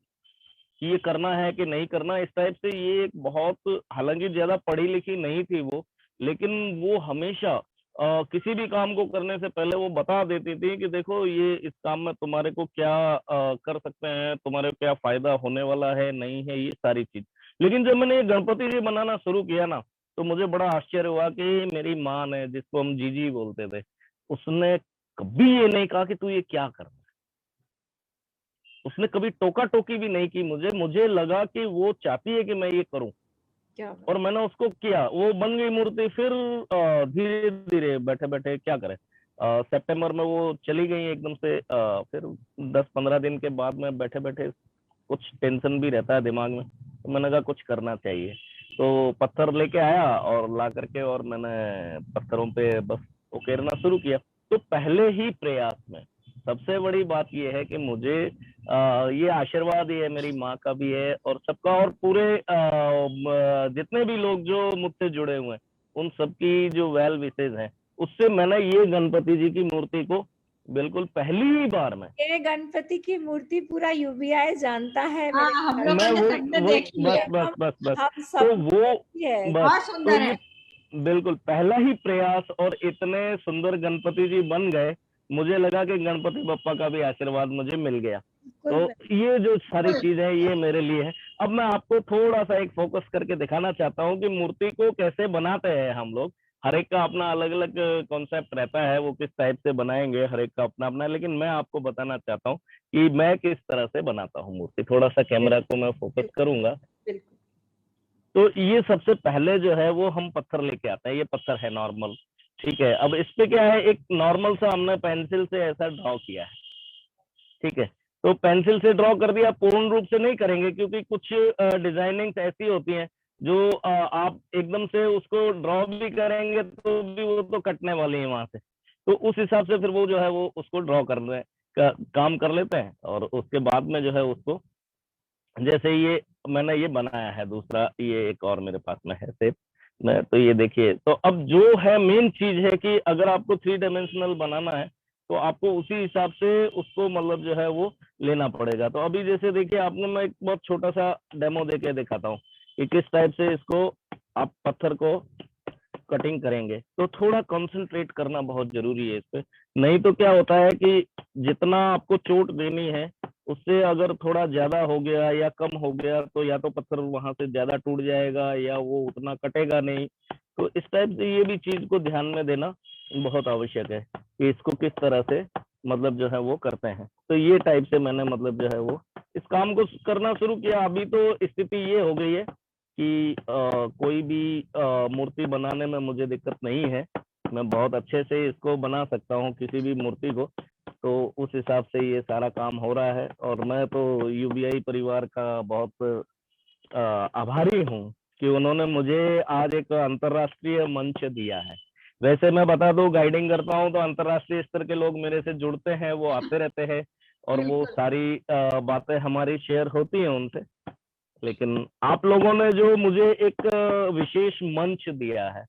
कि ये करना है कि नहीं करना, इस टाइप से। ये एक बहुत, हालांकि ज्यादा पढ़ी लिखी नहीं थी वो, लेकिन वो हमेशा किसी भी काम को करने से पहले वो बता देती थी कि देखो ये इस काम में तुम्हारे को क्या कर सकते हैं, तुम्हारे को क्या फायदा होने वाला है, नहीं है, ये सारी चीज। लेकिन जब मैंने ये गणपति जी बनाना शुरू किया ना, तो मुझे बड़ा आश्चर्य हुआ कि मेरी माँ ने, जिसको हम जीजी बोलते थे, उसने कभी ये नहीं कहा कि तू ये क्या कर, उसने कभी टोका टोकी भी नहीं की मुझे लगा कि वो चाहती है कि मैं ये करूं, और मैंने उसको किया, वो बन गई मूर्ति। फिर धीरे धीरे बैठे बैठे क्या करें, सितंबर में वो चली गई एकदम से। फिर 10-15 दिन के बाद में बैठे बैठे कुछ टेंशन भी रहता है दिमाग में, तो मैंने कहा कुछ करना चाहिए, तो पत्थर लेके आया और ला करके और मैंने पत्थरों पे बस उकेरना शुरू किया। तो पहले ही प्रयास में सबसे बड़ी बात यह है कि मुझे ये आशीर्वाद ही है, मेरी माँ का भी है और सबका, और पूरे जितने भी लोग जो मुझसे जुड़े हुए हैं उन सबकी जो वेल विशेज हैं, उससे मैंने ये गणपति जी की मूर्ति को बिल्कुल पहली ही बार में, ये गणपति की मूर्ति पूरा यूबीआई जानता है। हम लोगों ने सबने देखी है। बस तो वो बहुत सुंदर है, बिल्कुल पहला ही प्रयास, और इतने सुंदर गणपति जी बन गए, मुझे लगा कि गणपति बप्पा का भी आशीर्वाद मुझे मिल गया। तो ये जो सारी चीजें ये मेरे लिए है। अब मैं आपको थोड़ा सा एक फोकस करके दिखाना चाहता हूँ कि मूर्ति को कैसे बनाते हैं हम लोग। हर एक का अपना अलग अलग कॉन्सेप्ट रहता है, वो किस टाइप से बनाएंगे, हर एक का अपना अपना, लेकिन मैं आपको बताना चाहता हूँ कि मैं किस तरह से बनाता हूँ मूर्ति। थोड़ा सा कैमरा को मैं फोकस करूंगा। तो ये सबसे पहले जो है वो हम पत्थर लेके आते हैं, ये पत्थर है नॉर्मल, ठीक है। अब इस पे क्या है, एक नॉर्मल सा हमने पेंसिल से ऐसा ड्रॉ किया है, ठीक है। तो पेंसिल से ड्रॉ कर दिया, पूर्ण रूप से नहीं करेंगे क्योंकि कुछ डिजाइनिंग ऐसी होती हैं जो आप एकदम से उसको ड्रॉ भी करेंगे तो भी वो तो कटने वाली है वहां से, तो उस हिसाब से फिर वो जो है वो उसको ड्रॉ करने का काम कर लेते हैं। और उसके बाद में जो है उसको, जैसे ये मैंने ये बनाया है दूसरा, ये एक और मेरे पास में है शेप में, तो ये देखिए। तो अब जो है मेन चीज है कि अगर आपको 3 डायमेंशनल बनाना है तो आपको उसी हिसाब से उसको मतलब जो है वो लेना पड़ेगा। तो अभी जैसे देखिए आपने, मैं एक बहुत छोटा सा डेमो देके दिखाता हूँ कि किस टाइप से इसको आप पत्थर को कटिंग करेंगे। तो थोड़ा कंसंट्रेट करना बहुत जरूरी है इस पे, नहीं तो क्या होता है कि जितना आपको चोट देनी है उससे अगर थोड़ा ज्यादा हो गया या कम हो गया तो या तो पत्थर वहां से ज्यादा टूट जाएगा या वो उतना कटेगा नहीं। तो इस टाइप से ये भी चीज को ध्यान में देना बहुत आवश्यक है कि इसको किस तरह से मतलब जो है वो करते हैं। तो ये टाइप से मैंने मतलब जो है वो इस काम को करना शुरू किया। अभी तो स्थिति ये हो गई है कि कोई भी मूर्ति बनाने में मुझे दिक्कत नहीं है, मैं बहुत अच्छे से इसको बना सकता हूँ किसी भी मूर्ति को। तो उस हिसाब से ये सारा काम हो रहा है और मैं तो यूबीआई परिवार का बहुत आभारी हूँ कि उन्होंने मुझे आज एक अंतर्राष्ट्रीय मंच दिया है। वैसे मैं बता दूं, गाइडिंग करता हूँ तो अंतर्राष्ट्रीय स्तर के लोग मेरे से जुड़ते हैं, वो आते रहते हैं और वो सारी बातें हमारी शेयर होती हैं उनसे। लेकिन आप लोगों ने जो मुझे एक विशेष मंच दिया है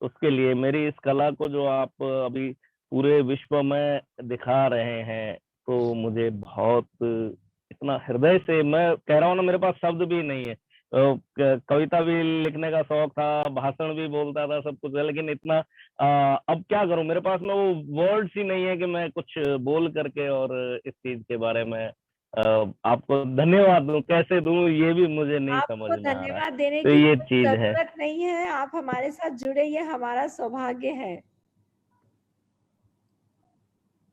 उसके लिए, मेरी इस कला को जो आप अभी पूरे विश्व में दिखा रहे हैं, तो मुझे बहुत इतना हृदय से, मैं कह रहा हूँ ना, मेरे पास शब्द भी नहीं है। कविता भी लिखने का शौक था, भाषण भी बोलता था, सब कुछ है, लेकिन इतना अब क्या करूं, मेरे पास में वो वर्ड्स ही नहीं है कि मैं कुछ बोल करके और इस चीज के बारे में आपको धन्यवाद दूं, कैसे दूं ये भी मुझे नहीं समझ आपको में आ रहा है। धन्यवाद देने तो की ये कोई चीज है। जरूरत नहीं है, आप हमारे साथ जुड़े, ये हमारा सौभाग्य है।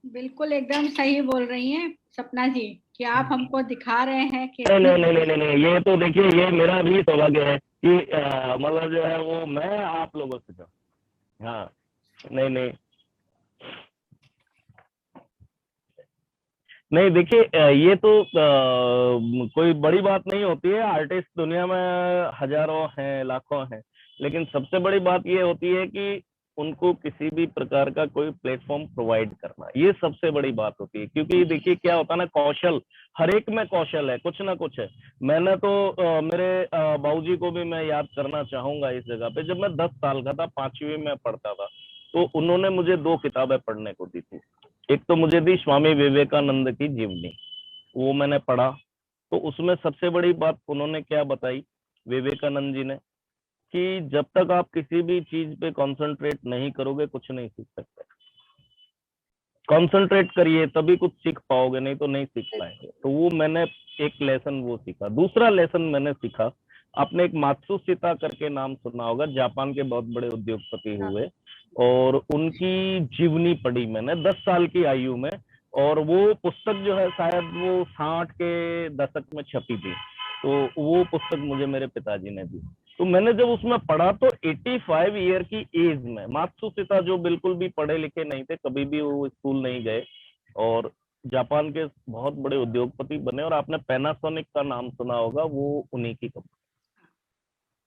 बिल्कुल एकदम सही बोल रही हैं सपना जी कि आप हमको दिखा रहे हैं कि नहीं, ये तो देखिए ये मेरा भी सौभाग्य है कि मतलब जो है वो मैं आप लोगों से जो, हाँ नहीं देखिए ये तो कोई बड़ी बात नहीं होती है। आर्टिस्ट दुनिया में हजारों हैं, लाखों हैं, लेकिन सबसे बड़ी बात ये होती है कि उनको किसी भी प्रकार का कोई प्लेटफॉर्म प्रोवाइड करना, ये सबसे बड़ी बात होती है। क्योंकि देखिए क्या होता है ना, कौशल हर एक में कौशल है, कुछ ना कुछ है। मैंने तो मेरे बाबूजी को भी मैं याद करना चाहूंगा इस जगह पे। जब मैं 10 साल का था, 5वीं में पढ़ता था, तो उन्होंने मुझे 2 किताबें पढ़ने को दी थी। एक तो मुझे दी स्वामी विवेकानंद की जीवनी, वो मैंने पढ़ा। तो उसमें सबसे बड़ी बात उन्होंने क्या बताई, विवेकानंद जी ने, कि जब तक आप किसी भी चीज पे कंसंट्रेट नहीं करोगे कुछ नहीं सीख सकते। कंसंट्रेट करिए तभी कुछ सीख पाओगे, नहीं तो नहीं सीख पाएंगे। तो वो मैंने एक लेसन वो सीखा। दूसरा लेसन मैंने सीखा, आपने एक मात्सुशिता करके नाम सुना होगा, जापान के बहुत बड़े उद्योगपति हुए, और उनकी जीवनी पढ़ी मैंने 10 साल की आयु में। और वो पुस्तक जो है शायद वो 60 के दशक में छपी थी। तो वो पुस्तक मुझे मेरे पिताजी ने दी। तो मैंने जब उसमें पढ़ा तो 85 ईयर की एज में मात्सुशिता, जो बिल्कुल भी पढ़े लिखे नहीं थे, कभी भी वो स्कूल नहीं गए, और जापान के बहुत बड़े उद्योगपति बने। और आपने पैनासोनिक का नाम सुना होगा, वो उन्हीं की कंपनी।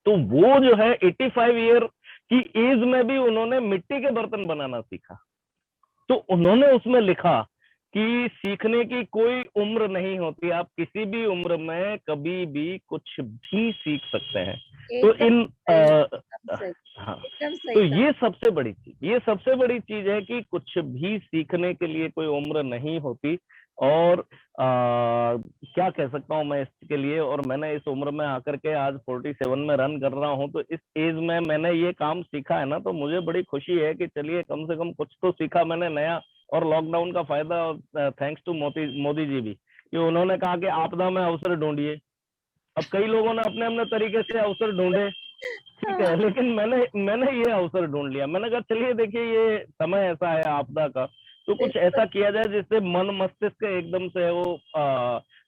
तो वो जो है 85 ईयर की एज में भी उन्होंने मिट्टी के बर्तन बनाना सीखा। तो उन्होंने उसमें लिखा कि सीखने की कोई उम्र नहीं होती, आप किसी भी उम्र में कभी भी कुछ भी सीख सकते हैं। तो इन हाँ, तो ये सबसे बड़ी चीज है कि कुछ भी सीखने के लिए कोई उम्र नहीं होती। और क्या कह सकता हूँ मैं इसके लिए। और मैंने इस उम्र में आकर के आज 47 में रन कर रहा हूँ, तो इस एज में मैंने ये काम सीखा है ना, तो मुझे बड़ी खुशी है कि चलिए कम से कम कुछ तो सीखा मैंने नया। और लॉकडाउन का फायदा थैंक्स टू मोदी जी भी, कि उन्होंने कहा कि आपदा में अवसर ढूंढिए। अब कई लोगों ने अपने अपने तरीके से अवसर ढूंढे, ठीक है, लेकिन मैंने ये अवसर ढूंढ लिया। मैंने कहा चलिए देखिए ये समय ऐसा है आपदा का, तो कुछ ऐसा किया जाए जिससे मन मस्तिष्क एकदम से वो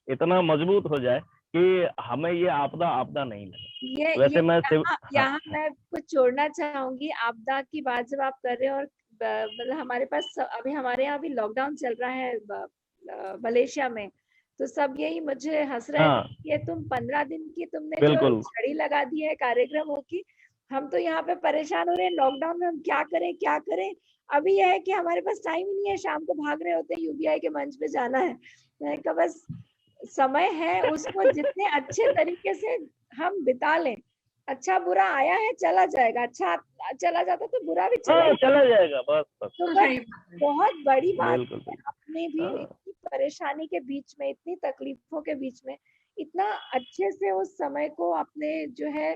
इतना मजबूत हो जाए कि हमें ये आपदा नहीं लगे। वैसे मैं यहाँ मैं कुछ जोड़ना चाहूंगी। आपदा की बात जब आप कर रहे हो, और मतलब हमारे पास अभी हमारे यहाँ भी लॉकडाउन चल रहा है मलेशिया में, तो सब यही मुझे हंस रहे थे कि तुम 15 दिन की तुमने जो छड़ी लगा दी है कार्यक्रमों की, हम तो यहाँ पे परेशान हो रहे हैं लॉकडाउन में, हम क्या करें। अभी यह है कि हमारे पास टाइम ही नहीं है, शाम को भाग रहे होते हैं यूबीआई के मंच पे जाना है। मैंने कहा बस समय है, उसको जितने अच्छे तरीके से हम बिता लें, अच्छा बुरा आया है चला जाएगा, अच्छा चला जाता तो बुरा भी चला हाँ चला जाएगा, बस बस। तो सही बात है। बहुत बड़ी बात बिल्कुल है, बिल्कुल। आपने भी हाँ। इतनी परेशानी के बीच में, इतनी तकलीफों के बीच में इतना अच्छे से उस समय को आपने जो है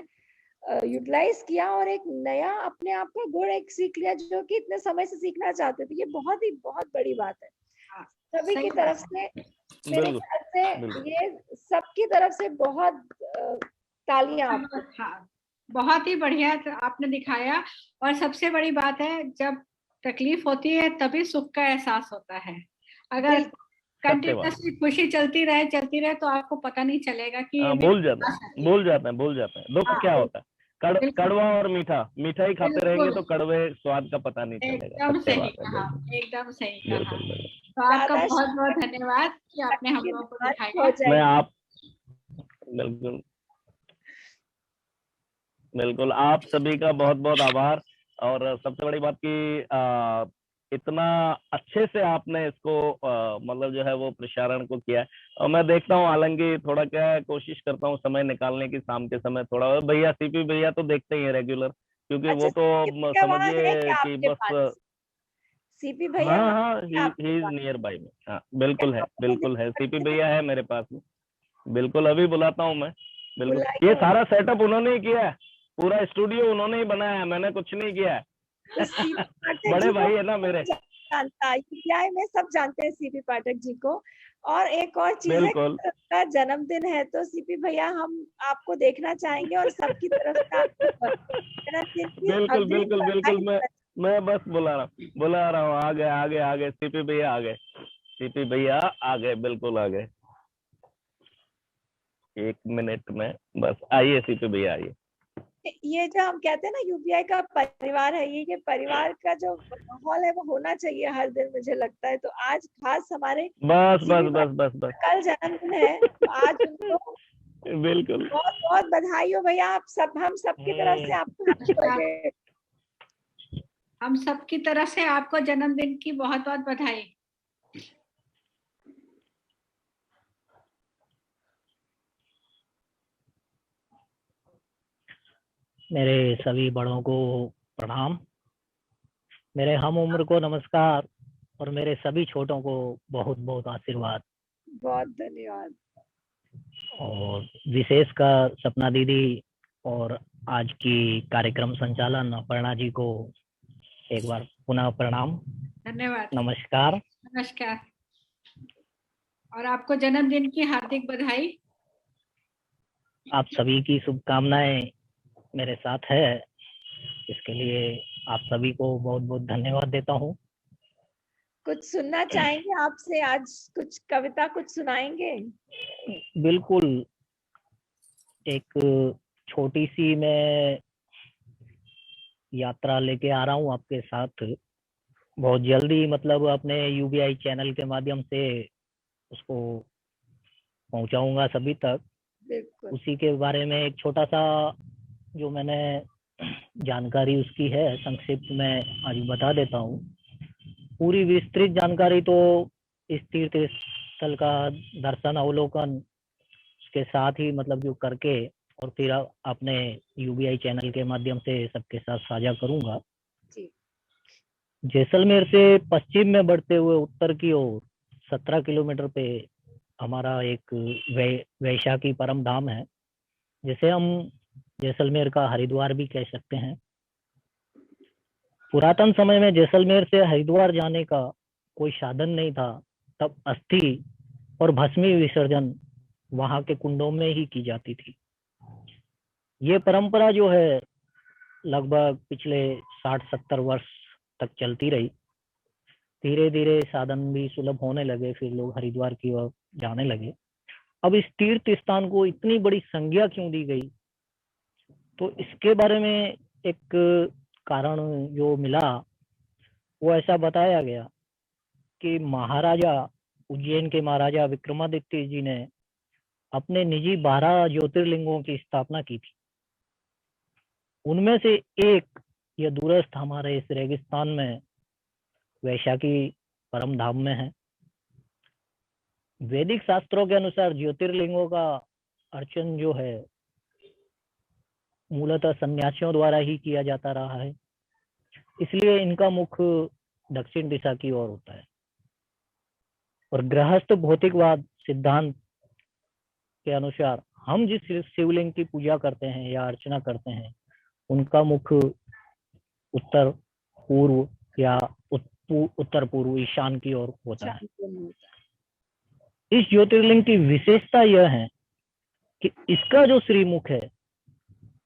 यूटिलाइज किया और एक नया अपने आप का गुण एक सीख लिया जो कि इतने समय से सीखना चाहते थे। ये बहुत ही बहुत बड़ी बात है हाँ, सभी सही की बात तरफ है। से। मेरे बिल्कुल ख्याल से बिल्कुल। ये सबकी तरफ से बहुत तालियां आपको। हाँ, बहुत ही बढ़िया आपने दिखाया। और सबसे बड़ी बात है, जब तकलीफ होती है तभी सुख का एहसास होता है। अगर बिल्कुल। कंटिन्यूअसली खुशी चलती रहे तो आपको पता नहीं चलेगा कि ये हाँ मेरे भूल जाते पास है। हैं, भूल जाते हैं दुख हाँ, क्या होता है। बिल्कुल कड़वा और मीठा, मीठा ही खाते रहेंगे बिल्कुल, तो कड़वे स्वाद का पता नहीं चलेगा। एकदम सत्य सही बात है। कहा, बिल्कुल एकदम सही कहा। बिल्कुल बिल्कुल। तो आपका ज्यादा बहुत बहुत धन्यवाद कि आपने हम लोगों को बात दिखाया। हो मैं जाएगी। आप बिल्कुल बिल्कुल आप सभी का बहुत बहुत आभार। और सबसे बड़ी बात कि इतना अच्छे से आपने इसको मतलब जो है वो प्रसारण को किया है। और मैं देखता हूँ, हालांकि थोड़ा क्या है, कोशिश करता हूँ समय निकालने की, शाम के समय थोड़ा। भैया सीपी भैया तो देखते ही है रेगुलर, क्योंकि अच्छा वो तो क्या वहां है समझिए क्या कि आपके बस। पास? सीपी भैया हाँ वहां हाँ, है ही आपके इज पास? नियर बाई में। हाँ बिल्कुल है, मुझे बिल्कुल है, दिक्कत सीपी है, भैया है मेरे पास में। बिल्कुल अभी बुलाता हूँ मैं। बिल्कुल ये बुलाइए उन्हें। सारा सेटअप उन्होंने ही किया है, पूरा स्टूडियो उन्होंने ही बनाया है, मैंने कुछ नहीं किया है। तो सीपी पाठक बड़े जी को भाई है ना कौन मेरे। जानता है? यूपीआई में सब जानते हैं सीपी पाठक जी को। और एक और चीज है बिल्कुल कि उनका जन्मदिन है, तो सीपी भैया हम आपको देखना चाहेंगे और सबकी तरफ से आपको जन्मदिन की बिल्कुल अग्रिम बिल्कुल बिल्कुल। बधाई। मैं बस बुला रहा हूँ। आ गए सीपी भैया आ गए, सीपी भैया आ गए, बिल्कुल आ गए। 1 मिनट में बस आइए सीपी भैया आइए। ये जो हम कहते हैं ना यूपीआई का परिवार है, ये परिवार का जो माहौल है वो होना चाहिए हर दिन, मुझे लगता है। तो आज खास हमारे बस सीपी बस बस बस बस। कल जन्मदिन है, तो आज उनको बिल्कुल। बहुत बहुत बधाई हो भैया। आप सब, हम सबकी तरफ से आपको हैप्पी बर्थडे। हम सबकी तरफ से आपको जन्मदिन की बहुत बहुत बधाई। मेरे सभी बड़ों को प्रणाम, मेरे हम उम्र को नमस्कार और मेरे सभी छोटों को बहुत बहुत आशीर्वाद। बहुत धन्यवाद। और विशेष का सपना दीदी और आज की कार्यक्रम संचालन अपर्णा जी को एक बार पुनः प्रणाम, धन्यवाद, नमस्कार। नमस्कार। और आपको जन्मदिन की हार्दिक बधाई। आप सभी की शुभकामनाएं मेरे साथ है, इसके लिए आप सभी को बहुत बहुत धन्यवाद देता हूँ। कुछ सुनना चाहेंगे आपसे आज? कुछ कविता कुछ सुनाएंगे? बिल्कुल, एक छोटी सी मैं यात्रा लेके आ रहा हूँ आपके साथ बहुत जल्दी, मतलब अपने यूबीआई चैनल के माध्यम से उसको पहुंचाऊंगा सभी तक। बिल्कुल। उसी के बारे में एक छोटा सा जो मैंने जानकारी उसकी है संक्षिप्त में आज बता देता हूँ। पूरी विस्तृत जानकारी तो इस तीर्थ स्थल का दर्शन अवलोकन के साथ ही मतलब जो करके और फिर अपने यूबीआई चैनल के माध्यम से सबके साथ साझा करूंगा। जी। जैसलमेर से पश्चिम में बढ़ते हुए उत्तर की ओर 17 किलोमीटर पे हमारा एक वैशाखी परम धाम है, जिसे हम जैसलमेर का हरिद्वार भी कह सकते हैं। पुरातन समय में जैसलमेर से हरिद्वार जाने का कोई साधन नहीं था, तब अस्थि और भस्मी विसर्जन वहां के कुंडों में ही की जाती थी। ये परंपरा जो है लगभग पिछले 60-70 वर्ष तक चलती रही। धीरे धीरे साधन भी सुलभ होने लगे, फिर लोग हरिद्वार की ओर जाने लगे। अब इस तीर्थ स्थान को इतनी बड़ी संज्ञा क्यों दी गई, तो इसके बारे में एक कारण जो मिला वो ऐसा बताया गया कि महाराजा उज्जैन के महाराजा विक्रमादित्य जी ने अपने निजी 12 ज्योतिर्लिंगों की स्थापना की थी। उनमें से एक यह दूरस्थ हमारे इस रेगिस्तान में वैशाखी परम धाम में है। वैदिक शास्त्रों के अनुसार ज्योतिर्लिंगों का अर्चन जो है मूलतः सन्यासियों द्वारा ही किया जाता रहा है, इसलिए इनका मुख दक्षिण दिशा की ओर होता है। और गृहस्थ भौतिकवाद सिद्धांत के अनुसार हम जिस शिवलिंग की पूजा करते हैं या अर्चना करते हैं, उनका मुख उत्तर पूर्व या उत्तर पूर्व ईशान की ओर होता है। इस ज्योतिर्लिंग की विशेषता यह है कि इसका जो श्रीमुख है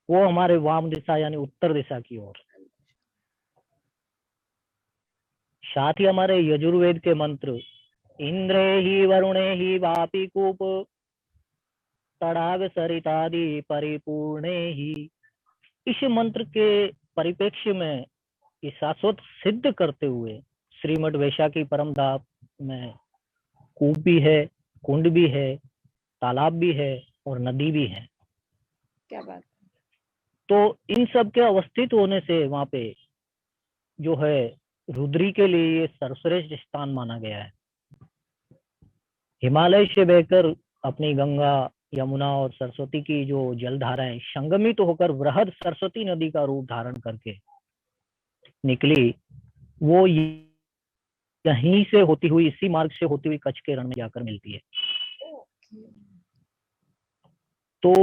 वो हमारे वाम दिशा यानी उत्तर दिशा की ओर। साथ ही हमारे यजुर्वेद के मंत्र इंद्रे ही वरुणे ही वापी कूप तड़ाग सरितादि परिपूर्णे ही, इस मंत्र के परिप्रेक्ष्य में ये शाश्वत सिद्ध करते हुए श्रीमद वैशाखी परम धाम में कूप भी है, कुंड भी है, तालाब भी है और नदी भी है। क्या बात। तो इन सब के अवस्थित होने से वहां पे जो है रुद्री के लिए ये सर्वश्रेष्ठ स्थान माना गया है। हिमालय से बहकर अपनी गंगा, यमुना और सरस्वती की जो जलधाराएं संगमित होकर वृहद सरस्वती नदी का रूप धारण करके निकली, वो यहीं से होती हुई, इसी मार्ग से होती हुई कच्छ के रण में जाकर मिलती है। तो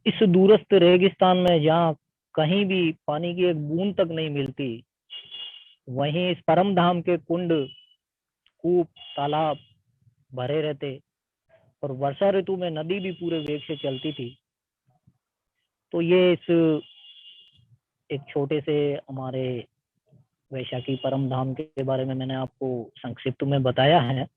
इस दूरस्थ रेगिस्तान में जहाँ कहीं भी पानी की एक बूंद तक नहीं मिलती, वहीं इस परम धाम के कुंड, कूप, तालाब भरे रहते और वर्षा ऋतु में नदी भी पूरे वेग से चलती थी। तो ये इस एक छोटे से हमारे वैशाखी परम धाम के बारे में मैंने आपको संक्षिप्त में बताया है।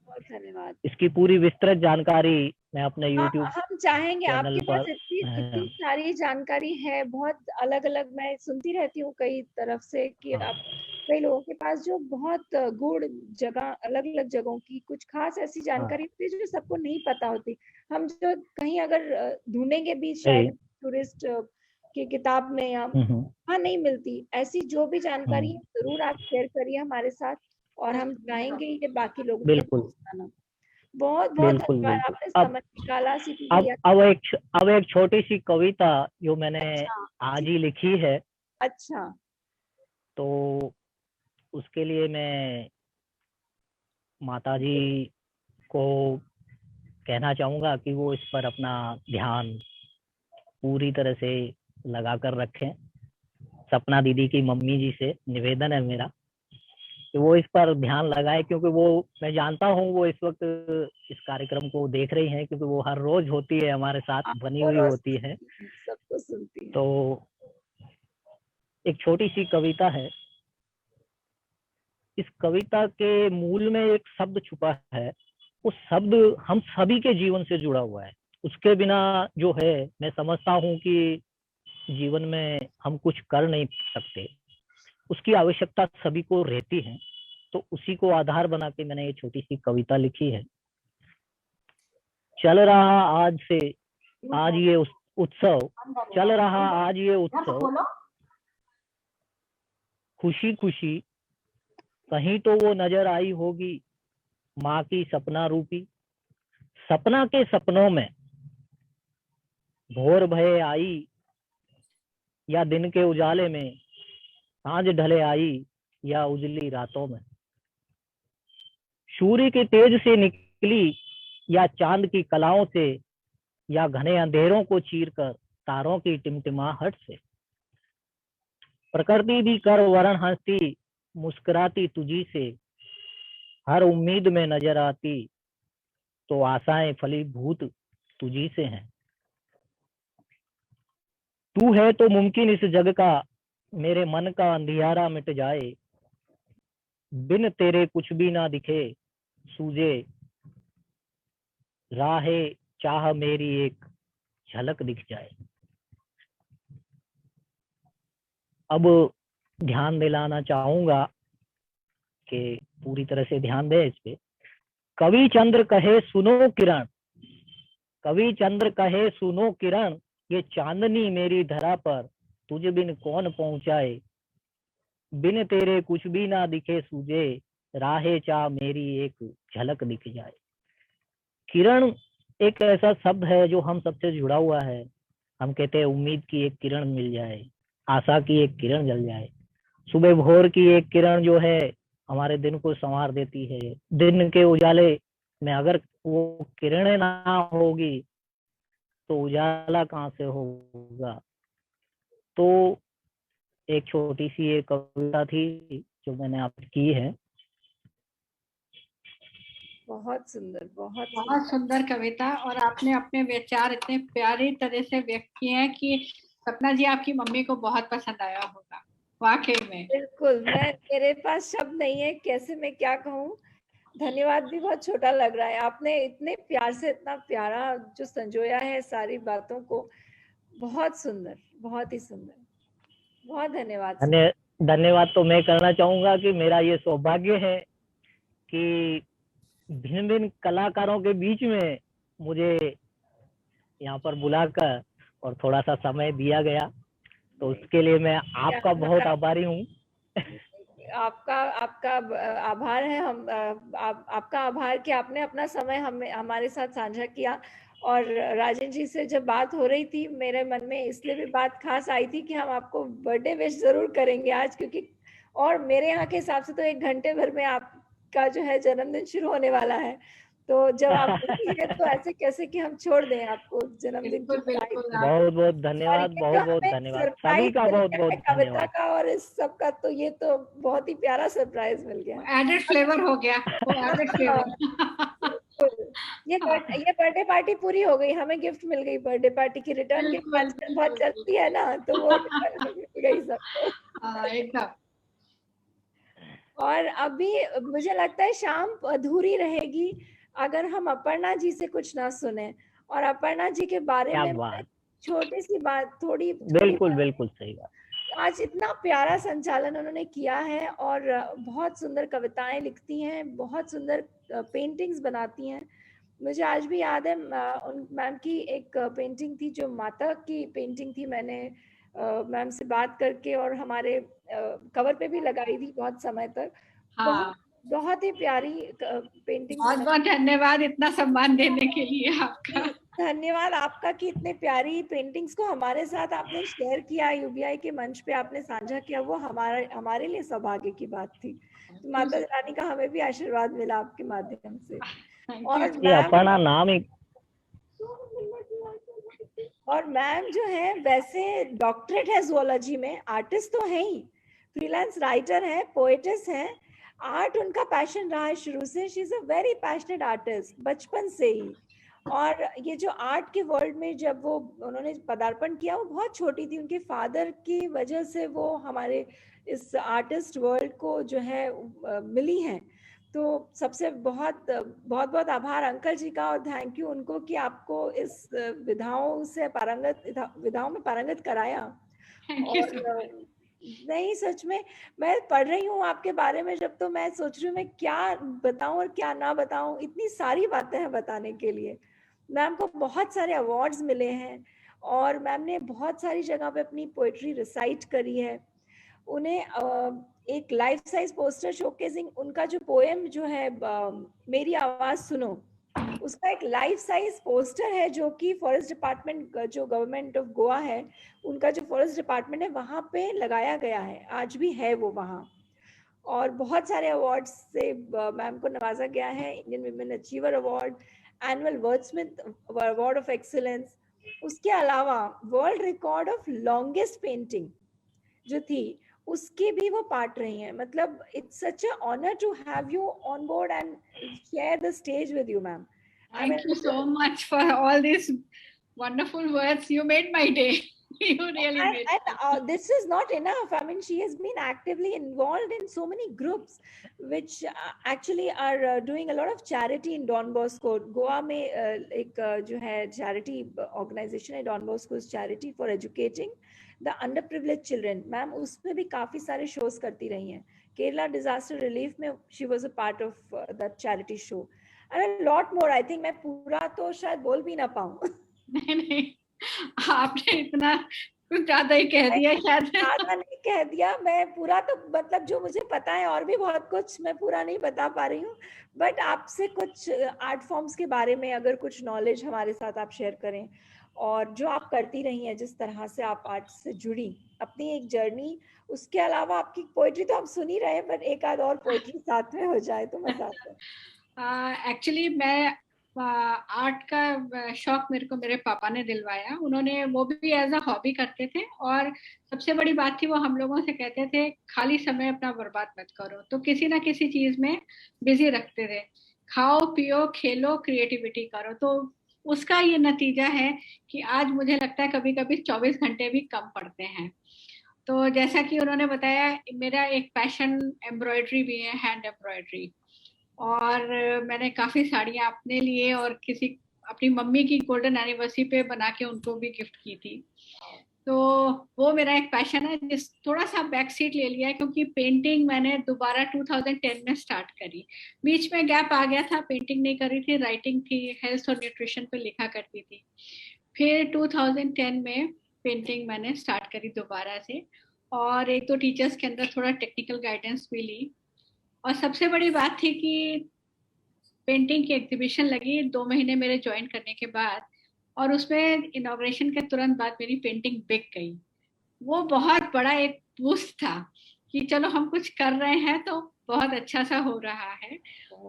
बहुत धन्यवाद। इसकी पूरी विस्तृत जानकारी मैं अपने YouTube हम चाहेंगे, चैनल आपके पास पर इतनी सारी जानकारी है, बहुत अलग अलग, मैं सुनती रहती हूँ कई तरफ से कि आप कई लोगों के पास जो बहुत गूढ़ जगह, अलग अलग जगहों की कुछ खास ऐसी जानकारी होती है जो सबको नहीं पता होती। हम जो कहीं अगर ढूंढेंगे भी शायद टूरिस्ट की किताब में या वहाँ नहीं मिलती, ऐसी जो भी जानकारी है जरूर आप शेयर करिए हमारे साथ और हम चाहेंगे ये बाकी लोगों तक पहुंचाना। बहुत बहुत धन्यवाद, आपने समय निकाला। अब एक छोटी सी कविता जो मैंने आज ही लिखी है। अच्छा। तो उसके लिए मैं माताजी को कहना चाहूंगा कि वो इस पर अपना ध्यान पूरी तरह से लगा कर रखें। सपना दीदी की मम्मी जी से निवेदन है मेरा कि वो इस पर ध्यान लगाए, क्योंकि वो, मैं जानता हूँ वो इस वक्त इस कार्यक्रम को देख रही हैं, क्योंकि वो हर रोज होती है हमारे साथ, बनी हुई होती है, सबको सुनती है। तो एक छोटी सी कविता है। इस कविता के मूल में एक शब्द छुपा है, वो शब्द हम सभी के जीवन से जुड़ा हुआ है। उसके बिना जो है, मैं समझता हूँ कि जीवन में हम कुछ कर नहीं सकते, उसकी आवश्यकता सभी को रहती है। तो उसी को आधार बना के मैंने ये छोटी सी कविता लिखी है। चल रहा आज ये उत्सव, चल रहा आज ये उत्सव, खुशी खुशी कहीं तो वो नजर आई होगी माँ की सपना रूपी। सपना के सपनों में भोर भये आई, या दिन के उजाले में सांझ ढले आई, या उजली रातों में सूर्य के तेज से निकली, या चांद की कलाओं से, या घने अंधेरों को चीरकर तारों की टिमटिमाहट से। प्रकृति भी कर वरण हंसती मुस्कुराती तुझी से, हर उम्मीद में नजर आती तो आशाएं फलीभूत तुझी से हैं। तू है तो मुमकिन इस जग का मेरे मन का अंधियारा मिट जाए, बिन तेरे कुछ भी ना दिखे सूझे, राहे चाह मेरी एक झलक दिख जाए। अब ध्यान दिलाना चाहूंगा कि पूरी तरह से ध्यान दे इस पे। कवि चंद्र कहे सुनो किरण, कवि चंद्र कहे सुनो किरण, ये चांदनी मेरी धरा पर तुझ बिन कौन पहुंचाए, बिन तेरे कुछ भी ना दिखे सूझे, राहे चाह मेरी एक झलक दिख जाए। किरण एक ऐसा शब्द है जो हम सबसे जुड़ा हुआ है, हम कहते हैं उम्मीद की एक किरण मिल जाए, आशा की एक किरण जल जाए। सुबह भोर की एक किरण जो है हमारे दिन को संवार देती है। दिन के उजाले में अगर वो किरणें ना होगी तो उजाला कहाँ से होगा। तो एक छोटी सी एक कविता थी जो मैंने आपकी की है। बहुत सुंदर, बहुत सुंदर कविता, और आपने अपने विचार इतने प्यारी तरह से व्यक्त किए हैं कि सपना जी आपकी मम्मी को बहुत पसंद आया होगा वाकई में। बिल्कुल, मेरे पास शब्द नहीं है कैसे मैं क्या कहूँ। धन्यवाद भी बहुत छोटा लग रहा है, आपने इतने प्यार से इतना प्यारा जो संजोया है सारी बातों को। बहुत सुंदर, बहुत ही सुंदर, बहुत धन्यवाद सर। धन्यवाद तो मैं करना चाहूंगा कि मेरा ये सौभाग्य है कि भिन्न भिन्न कलाकारों के बीच में मुझे यहाँ पर बुलाकर और थोड़ा सा समय दिया गया, तो उसके लिए मैं आपका बहुत आभारी हूँ। आपका आपका आभार है, हम आपका आभार कि आपने अपना समय हमारे साथ साझा किया। और राजेंद्र जी से जब बात हो रही थी मेरे मन में इसलिए भी बात खास आई थी कि हम आपको बर्थडे विश जरूर करेंगे आज, क्योंकि और मेरे यहाँ के हिसाब से तो 1 घंटे भर में आपका जो है जन्मदिन शुरू होने वाला है। तो जब आप है तो ऐसे कैसे कि हम छोड़ दें आपको जन्मदिन की बधाई। बहुत बहुत धन्यवाद, बहुत बहुत धन्यवाद, सभी का बहुत बहुत कविता धन्यवाद का और इस सब का। तो ये तो बहुत ही प्यारा सरप्राइज मिल गया, एडेड फ्लेवर हो गया, वो एडेड फ्लेवर। ये बर्थडे पार्टी पूरी हो गई, हमें गिफ्ट मिल गई बर्थडे पार्टी की। रिटर्न गिफ्ट बहुत चलती है ना, तो वो मिल गई सबको एकदम। और अभी मुझे लगता है शाम अधूरी रहेगी अगर हम अपर्णा जी से कुछ ना सुने। और अपर्णा जी के बारे में छोटी सी बात, थोड़ी बिल्कुल बिल्कुल सही बात। आज इतना प्यारा संचालन उन्होंने किया है और बहुत सुंदर कविताएं लिखती हैं, बहुत सुंदर पेंटिंग्स बनाती हैं। मुझे आज भी याद है उन मैम की एक पेंटिंग थी जो माता की पेंटिंग थी, मैंने मैम से बात करके और हमारे कवर पे भी लगाई थी बहुत समय तक। हाँ, बहुत ही प्यारी पेंटिंग। बहुत बहुत धन्यवाद इतना सम्मान देने के लिए आपका। धन्यवाद आपका कि इतने प्यारी पेंटिंग्स को हमारे साथ आपने शेयर किया, यूबीआई के मंच पे आपने साझा किया, वो हमारे लिए सौभाग्य की बात थी। तो माता रानी का हमें भी आशीर्वाद मिला आपके माध्यम से। और मैम जो है वैसे डॉक्टरेट है जूलॉजी में, आर्टिस्ट तो है ही, फ्रीलांस राइटर है, पोएटिस है। आर्ट उनका पैशन रहा है शुरू से। She is a very passionate artist बचपन से ही। और ये जो आर्ट के वर्ल्ड में जब वो उन्होंने पदार्पण किया, वो बहुत छोटी थी। उनके फादर की वजह से वो हमारे इस आर्टिस्ट वर्ल्ड को जो है मिली हैं। तो सबसे बहुत बहुत बहुत आभार अंकल जी का, और थैंक यू उनको कि आपको इस विधाओं में पारंगत कराया। और नहीं, सच में मैं पढ़ रही हूँ आपके बारे में जब, तो मैं सोच रही हूँ मैं क्या बताऊं और क्या ना बताऊं, इतनी सारी बातें हैं बताने के लिए। मैम को बहुत सारे अवार्ड्स मिले हैं और मैम ने बहुत सारी जगह पे अपनी पोएट्री रिसाइट करी है। उन्हें एक लाइफ साइज पोस्टर शोकेसिंग उनका जो पोएम जो है मेरी आवाज सुनो, उसका एक लाइफ साइज पोस्टर है जो कि फॉरेस्ट डिपार्टमेंट, जो गवर्नमेंट ऑफ गोवा है उनका जो फॉरेस्ट डिपार्टमेंट है वहां पे लगाया गया है, आज भी है वो वहां। और बहुत सारे अवार्ड्स से मैम को नवाजा गया है, Indian women achiever award, annual wordsmith award of excellence. उसके अलावा world record of longest painting जो थी उसके भी वो पार्ट रही हैं। मतलब it's such a honour to have you on board and share the stage with you ma'am. Thank you so much for all these wonderful words. You made my day. You really made it. And this is not enough. I mean, she has been actively involved in so many groups which actually are doing a lot of charity in Don Bosco. Goa में एक जो है charity organization है Don Bosco's Charity for Educating the Underprivileged Children. Ma'am उसमें भी काफी सारे shows करती रही हैं। केरला disaster relief में she was a part of that charity show. And a lot more. I think मैं पूरा तो शायद बोल भी ना पाऊँ। नहीं, आपने इतना कुछ ज्यादा ही कह दिया शायद। ज्यादा नहीं कह दिया, मैं पूरा तो मतलब जो मुझे पता है और भी बहुत कुछ मैं पूरा नहीं बता पा रही हूँ। बट आपसे कुछ आर्ट फॉर्म्स के बारे में अगर कुछ नॉलेज हमारे साथ आप शेयर करें, और जो आप करती रही हैं, जिस तरह से आप आज से जुड़ी, अपनी एक जर्नी, उसके अलावा आपकी पोइट्री तो आप सुन ही रहे हैं, पर एक आध और पोइट्री साथ में हो जाए तो मजा आता है। एक्चुअली मैं आर्ट का शौक मेरे को मेरे पापा ने दिलवाया। उन्होंने, वो भी एज अ हॉबी करते थे, और सबसे बड़ी बात थी वो हम लोगों से कहते थे खाली समय अपना बर्बाद मत करो, तो किसी ना किसी चीज में बिजी रखते थे। खाओ पियो खेलो क्रिएटिविटी करो। तो उसका ये नतीजा है कि आज मुझे लगता है कभी कभी 24 घंटे भी कम पड़ते हैं। तो जैसा कि उन्होंने बताया, मेरा एक पैशन एम्ब्रॉयडरी भी है, हैंड एम्ब्रॉयडरी, और मैंने काफी साड़ियां अपने लिए और किसी अपनी मम्मी की गोल्डन एनिवर्सरी पे बना के उनको भी गिफ्ट की थी। तो वो मेरा एक पैशन है, जिस थोड़ा सा बैक सीट ले लिया है, क्योंकि पेंटिंग मैंने दोबारा 2010 में स्टार्ट करी। बीच में गैप आ गया था, पेंटिंग नहीं करी थी, राइटिंग थी, हेल्थ और न्यूट्रिशन पे लिखा करती थी। फिर 2010 में पेंटिंग मैंने स्टार्ट करी दोबारा से, और एक तो टीचर्स के अंदर थोड़ा टेक्निकल गाइडेंस भी ली। और सबसे बड़ी बात थी कि पेंटिंग की एग्जीबिशन लगी 2 महीने मेरे ज्वाइन करने के बाद, और उसमें इनॉग्रेशन के तुरंत बाद मेरी पेंटिंग बिक गई। वो बहुत बड़ा एक बूस्ट था कि चलो हम कुछ कर रहे हैं तो बहुत अच्छा सा हो रहा है।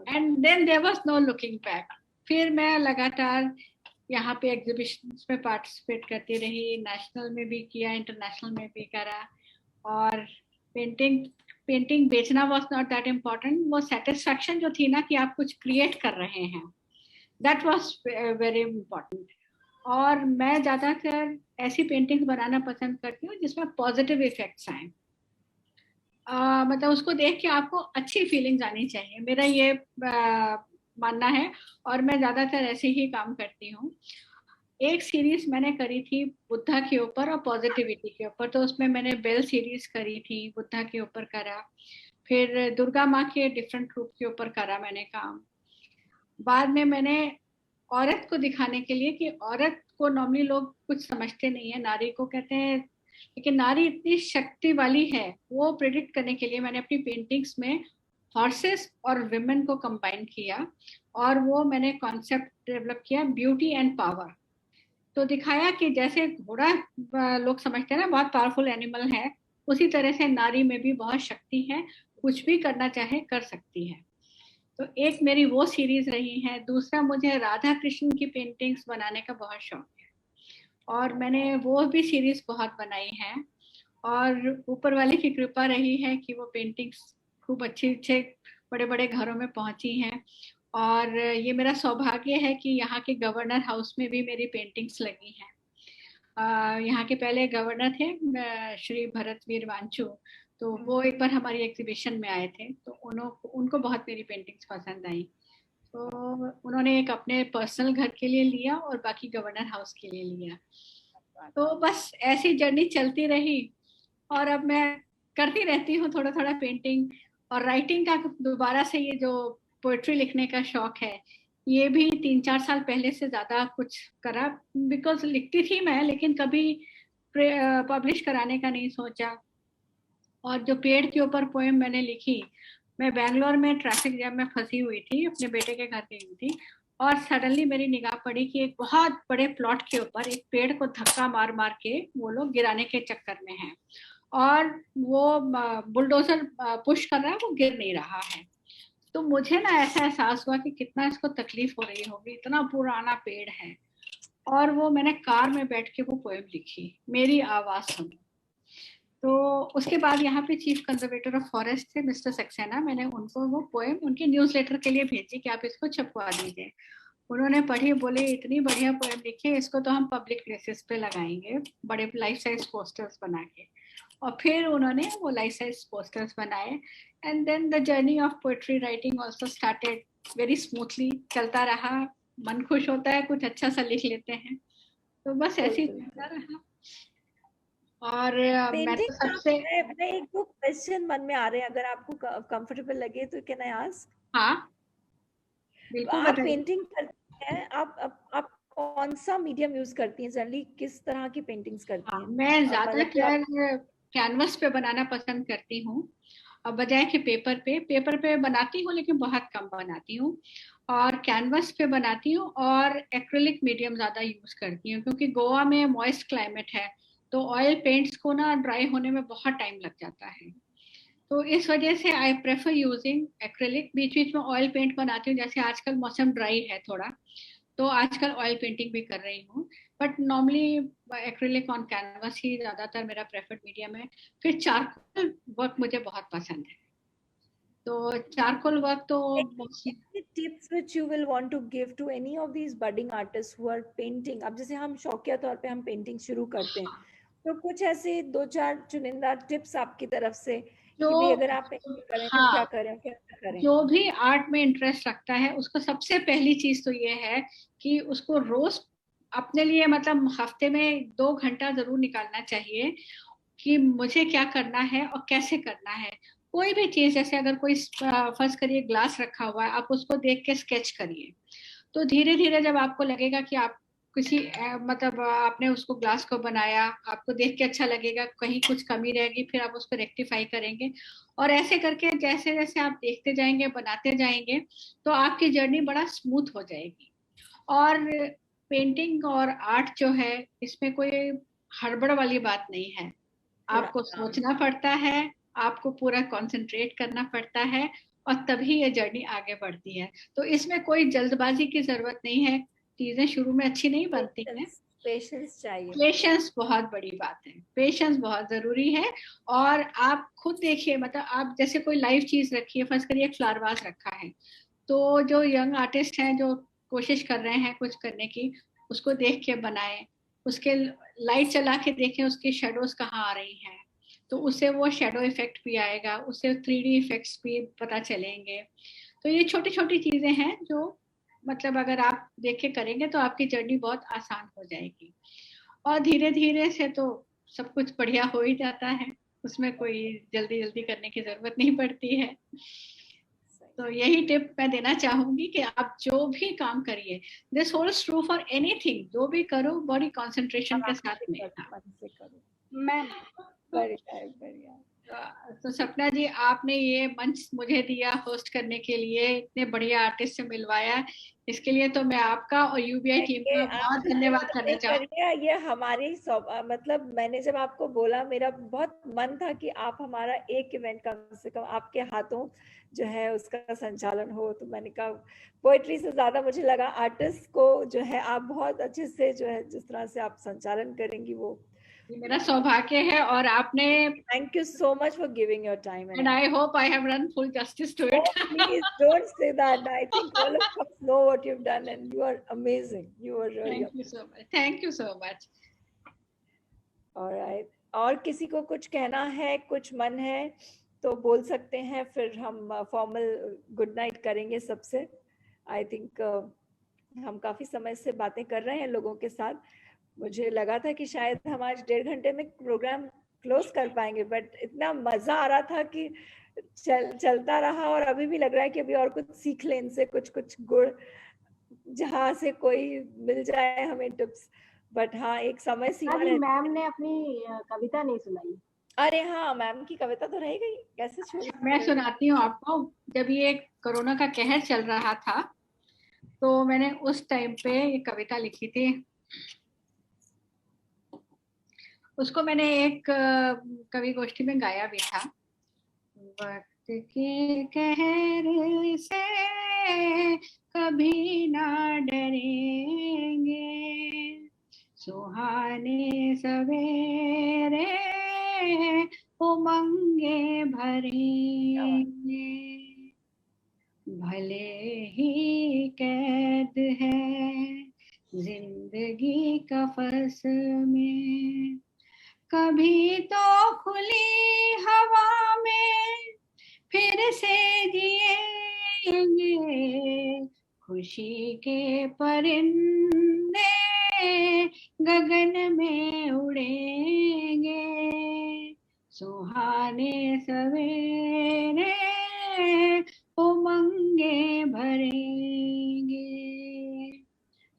And then there was no looking back. फिर मैं लगातार यहाँ पे एग्जीबिशंस में पार्टिसिपेट करती रही, नेशनल में भी किया, इंटरनेशनल में भी करा। और पेंटिंग बेचना वॉज नॉट दैट इम्पोर्टेंट, वो सेटिस्फैक्शन जो थी ना कि आप कुछ क्रिएट कर रहे हैं, दैट वॉज वेरी इम्पोर्टेंट। और मैं ज्यादातर ऐसी पेंटिंग्स बनाना पसंद करती हूँ जिसमें पॉजिटिव इफेक्ट्स आए। मतलब उसको देख के आपको अच्छी फीलिंग्स आनी चाहिए, मेरा ये मानना है, और मैं ज्यादातर ऐसे ही काम करती हूँ। एक सीरीज मैंने करी थी बुद्धा के ऊपर और पॉजिटिविटी के ऊपर, तो उसमें मैंने बेल सीरीज करी थी, बुद्धा के ऊपर करा। फिर दुर्गा माँ के डिफरेंट रूप के ऊपर करा मैंने काम। बाद में मैंने औरत को दिखाने के लिए कि औरत को नॉर्मली लोग कुछ समझते नहीं है, नारी को कहते हैं, लेकिन नारी इतनी शक्ति वाली है, वो प्रेडिक्ट करने के लिए मैंने अपनी पेंटिंग्स में हॉर्सेस और विमेन को कंबाइन किया, और वो मैंने कॉन्सेप्ट डेवलप किया ब्यूटी एंड पावर। तो दिखाया कि जैसे घोड़ा लोग समझते हैं ना बहुत पावरफुल एनिमल है, उसी तरह से नारी में भी बहुत शक्ति है, कुछ भी करना चाहे कर सकती है। तो एक मेरी वो सीरीज रही है। दूसरा, मुझे राधा कृष्ण की पेंटिंग्स बनाने का बहुत शौक है, और मैंने वो भी सीरीज बहुत बनाई है, और ऊपर वाले की कृपा रही है कि वो पेंटिंग्स खूब अच्छे बड़े बड़े घरों में पहुंची हैं। और ये मेरा सौभाग्य है कि यहाँ के गवर्नर हाउस में भी मेरी पेंटिंग्स लगी हैं। यहाँ के पहले गवर्नर थे श्री भरतवीर वांचू, तो वो एक बार हमारी एग्जीबिशन में आए थे, तो उनको बहुत मेरी पेंटिंग्स पसंद आई। तो उन्होंने एक अपने पर्सनल घर के लिए लिया और बाकी गवर्नर हाउस के लिए लिया। तो बस ऐसी जर्नी चलती रही, और अब मैं करती रहती हूँ थोड़ा थोड़ा पेंटिंग और राइटिंग का। दोबारा से ये जो पोएट्री लिखने का शौक है, ये भी 3-4 साल पहले से ज्यादा कुछ करा, बिकॉज लिखती थी मैं, लेकिन कभी पब्लिश कराने का नहीं सोचा। और जो पेड़ के ऊपर पोएम मैंने लिखी, मैं बैंगलोर में ट्रैफिक जैम में फंसी हुई थी, अपने बेटे के घर गई थी, और सडनली मेरी निगाह पड़ी कि एक बहुत बड़े प्लॉट के ऊपर एक पेड़ को धक्का मार मार के वो लोग गिराने के चक्कर में हैं, और वो बुलडोजर पुश कर रहा है, वो गिर नहीं रहा है। तो मुझे ना ऐसा एहसास हुआ कि कितना इसको तकलीफ हो रही होगी, इतना पुराना पेड़ है। और वो मैंने कार में बैठ के वो पोएम लिखी, मेरी आवाज सुनो। तो उसके बाद यहाँ पे चीफ कंजर्वेटर ऑफ फॉरेस्ट थे मिस्टर सक्सेना, मैंने उनको वो पोएम उनके न्यूज़लेटर के लिए भेजी कि आप इसको छपवा दीजिए। उन्होंने पढ़ी, बोले इतनी बढ़िया पोएम लिखी है, इसको तो हम पब्लिक प्लेसेस पे लगाएंगे, बड़े लाइफ साइज पोस्टर्स बना के। और फिर उन्होंने वो लाइफ साइज पोस्टर्स बनाए, and then the journey of poetry writing also started very smoothly, चलता रहा। मन खुश होता है, कुछ अच्छा सा लिख लेते हैं, तो बस ऐसे ही चलता रहा। और मैं तो सबसे मैं एक दो क्वेश्चन मन में आ रहे हैं, अगर आपको कंफर्टेबल लगे तो कैन आई आस्क? हाँ बिल्कुल। आप पेंटिंग करती हैं, आप कौन सा मीडियम यूज करती हैं जनरली, किस तरह की पेंटिंग्स करती हैं? मैं ज्यादातर कैनवस पे बनाना पसंद करती हूँ, अब बजाय के पेपर पे बनाती हूँ, लेकिन बहुत कम बनाती हूँ, और कैनवस पे बनाती हूँ, और एक्रिलिक मीडियम ज्यादा यूज करती हूँ, क्योंकि गोवा में मॉइस्ट क्लाइमेट है, तो ऑयल पेंट्स को ना ड्राई होने में बहुत टाइम लग जाता है। तो इस वजह से आई प्रेफर यूजिंग एक्रिलिक। बीच बीच में ऑयल पेंट बनाती हूँ, जैसे आजकल मौसम ड्राई है थोड़ा, तो आजकल ऑयल पेंटिंग भी कर रही हूँ, but normally acrylic on canvas ही ज्यादातर मेरा प्रेफर्ड मीडियम है। फिर चारकोल वर्क मुझे बहुत पसंद है, तो चारकोल वर्क तो tips which you will want to give to any of these budding artists who are painting? अब जैसे हम शौकिया तौर पे हम पेंटिंग शुरू करते हैं, तो कुछ ऐसे 2-4 चुनिंदा टिप्स आपकी तरफ से कि भाई अगर आप पेंटिंग करें तो क्या करें, क्या करें? जो भी आर्ट में इंटरेस्ट रखता है उसको सबसे पहली चीज तो ये है कि उसको रोज अपने लिए, मतलब हफ्ते में 2 घंटा जरूर निकालना चाहिए कि मुझे क्या करना है और कैसे करना है। कोई भी चीज, जैसे अगर कोई फर्स्ट करिए ग्लास रखा हुआ है, आप उसको देख के स्केच करिए, तो धीरे धीरे जब आपको लगेगा कि आप किसी मतलब आपने उसको ग्लास को बनाया, आपको देख के अच्छा लगेगा, कहीं कुछ कमी रहेगी, फिर आप उसको रेक्टिफाई करेंगे, और ऐसे करके जैसे जैसे आप देखते जाएंगे, बनाते जाएंगे, तो आपकी जर्नी बड़ा स्मूथ हो जाएगी। और पेंटिंग और आर्ट जो है, इसमें कोई हड़बड़ वाली बात नहीं है, आपको सोचना पड़ता है, आपको पूरा कंसंट्रेट करना पड़ता है, और तभी ये जर्नी आगे बढ़ती है। तो इसमें कोई जल्दबाजी की जरूरत नहीं है, चीजें शुरू में अच्छी नहीं बनती हैं। पेशेंस चाहिए, पेशेंस बहुत बड़ी बात है, पेशेंस बहुत जरूरी है। और आप खुद देखिए, मतलब आप जैसे कोई लाइव चीज रखी है, फर्स्ट करिए फ्लावर वास रखा है, तो जो यंग आर्टिस्ट हैं जो कोशिश कर रहे हैं कुछ करने की, उसको देख के बनाए, उसके लाइट चला के देखें उसकी शेडोज कहाँ आ रही हैं, तो उससे वो शेडो इफेक्ट भी आएगा, उससे 3D इफेक्ट्स भी पता चलेंगे। तो ये छोटी छोटी चीजें हैं जो मतलब अगर आप देख के करेंगे तो आपकी जर्नी बहुत आसान हो जाएगी, और धीरे धीरे से तो सब कुछ बढ़िया हो ही जाता है, उसमें कोई जल्दी जल्दी करने की जरूरत नहीं पड़ती है। तो यही टिप मैं देना चाहूंगी कि आप जो भी काम करिए, this holds true for anything, जो भी करो बड़ी कंसंट्रेशन के साथ में करो। मैम बढ़िया। तो सपना जी, आपने ये मंच मुझे दिया होस्ट करने के लिए, इतने बढ़िया आर्टिस्ट से मिलवाया, इसके लिए तो मैं आपका और यूबीआई टीम का बहुत धन्यवाद करना चाहूंगी। ये हमारे मतलब मैंने जब आपको बोला, मेरा बहुत मन था कि आप हमारा एक इवेंट कम से कम आपके हाथों जो है उसका संचालन हो, तो मैंने कहा पोएट्री से ज्यादा मुझे लगा आर्टिस्ट को जो है आप बहुत अच्छे से जो है जिस तरह से आप संचालन करेंगी वो मेरा सौभाग्य है, और आपने thank you so much for giving your time and I hope I have done full justice to it. Please don't say that. I think all of us know what you've done and you are amazing. You are really Thank you so much. Thank you so much. All right. और किसी को कुछ कहना है, कुछ मन है तो बोल सकते हैं, फिर हम फॉर्मल गुड नाइट करेंगे सबसे। आई थिंक हम काफी समय से बातें कर रहे हैं लोगों के साथ, मुझे लगा था कि शायद हम आज 1.5 घंटे में प्रोग्राम क्लोज कर पाएंगे, बट इतना मजा आ रहा था कि चलता रहा, और अभी भी लग रहा है कि अभी और कुछ सीख लें इनसे, कुछ गुड़ जहाँ से कोई मिल जाए हमें टिप्स। बट हाँ, एक समय सीमा रहती है। मैम ने अपनी कविता नहीं सुनाई। अरे हाँ, मैम की कविता तो रह गई, कैसे छोड़। मैं सुनाती हूँ आपको। जब ये कोरोना का कहर चल रहा था तो मैंने उस टाइम पे ये कविता लिखी थी, उसको मैंने एक कवि गोष्ठी में गाया भी था। वक्त के कहर से कभी ना डरेंगे, सुहाने सवेरे उमंगे भरेंगे, भले ही कैद है जिंदगी कफस में, कभी तो खुली हवा में फिर से जिएंगे, खुशी के परिंदे गगन में उड़ेंगे, सुहाने सवेरे उमंगे भरेंगे,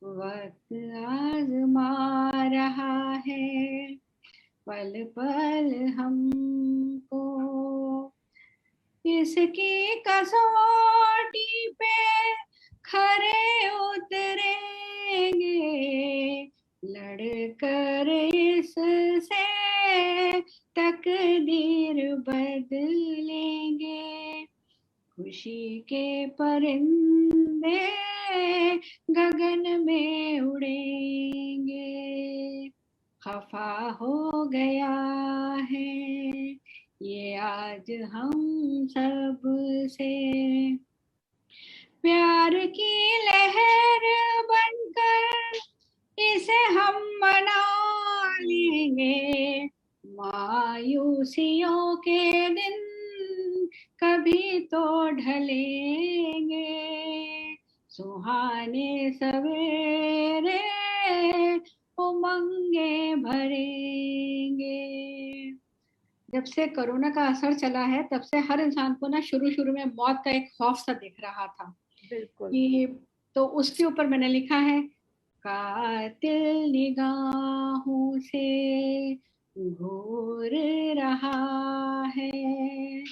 वक्त आजमा रहा है पल पल हमको, इसकी कसौटी पे खरे उतरेंगे, लड़कर इससे तकदीर बदलेंगे। खुशी के परिंदे गगन में उड़ेंगे, खफा हो गया है ये आज हम सब से। प्यार की लहर बनकर इसे हम मना लेंगे, मायूसियों के दिन कभी तो ढलेंगे, सुहाने सवेरे उमंगे भरेंगे। जब से कोरोना का असर चला है तब से हर इंसान को ना शुरू में मौत का एक खौफ सा दिख रहा था। बिल्कुल। कि तो उसके ऊपर मैंने लिखा है, कातिल निगाहों से घूर रहा है,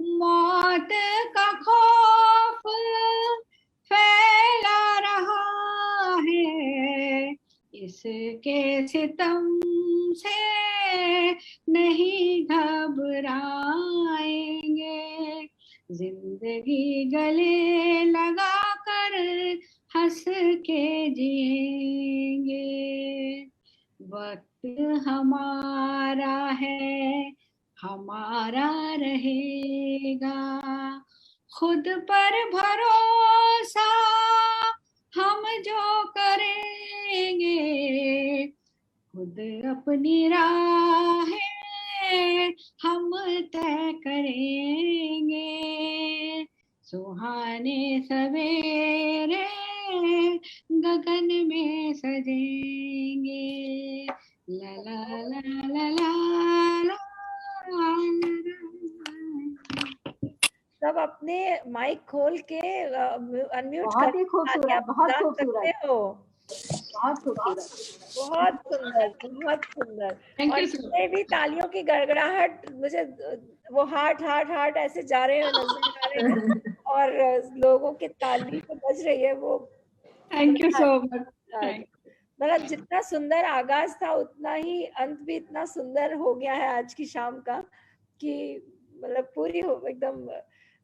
मौत का खौफ फैला रहा है, इसके सितम से नहीं घबराएंगे, जिंदगी गले लगा कर हंस के जिएंगे। वक्त हमारा है, हमारा रहेगा, खुद पर भरोसा हम जो करेंगे, खुद अपनी राहें हम तय करेंगे, सुहाने सवेरे गगन में सजेंगे, ला ला ला ला ला ला। सब अपने माइक खोल के अनम्यूट बहुत ही खूबसूरत, बहुत खूबसूरत, हो। बहुत खूबसूरत, बहुत सुंदर, बहुत सुंदर। Thank और you, sir. इसमें भी तालियों की गड़गड़ाहट, मुझे वो हार्ट हार्ट हार्ट ऐसे जा रहे हैं नजर आ रहे हैं और लोगों की ताली तो बज रही है। वो थैंक यू सो मच। मतलब जितना सुंदर आगाज था उतना ही अंत भी इतना सुंदर हो गया है आज की शाम का, कि मतलब पूरी हो एकदम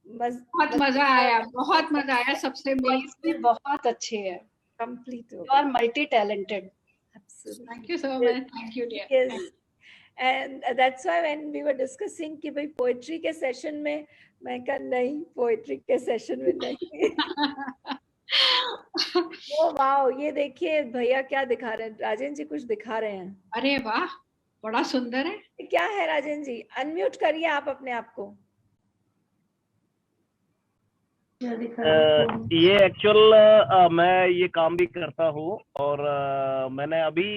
बहुत मजा आया, बहुत मजा आया। सबसे वॉइस भी बहुत अच्छी है, कंप्लीट हो और multi talented. Thank you so much. Thank you dear. Yes. And that's why when we were discussing कि भाई पोएट्री के सेशन में, मैं कहा नहीं, पोएट्री के सेशन में नहीं। ओ वाओ, ये देखिए भैया क्या दिखा रहे हैं, राजेंद्र जी कुछ दिखा रहे हैं। अरे वाह, बड़ा सुंदर है। क्या है राजेंद्र जी? अनम्यूट करिए आप अपने आप को। ये एक्चुअल मैं ये काम भी करता हूँ, और मैंने अभी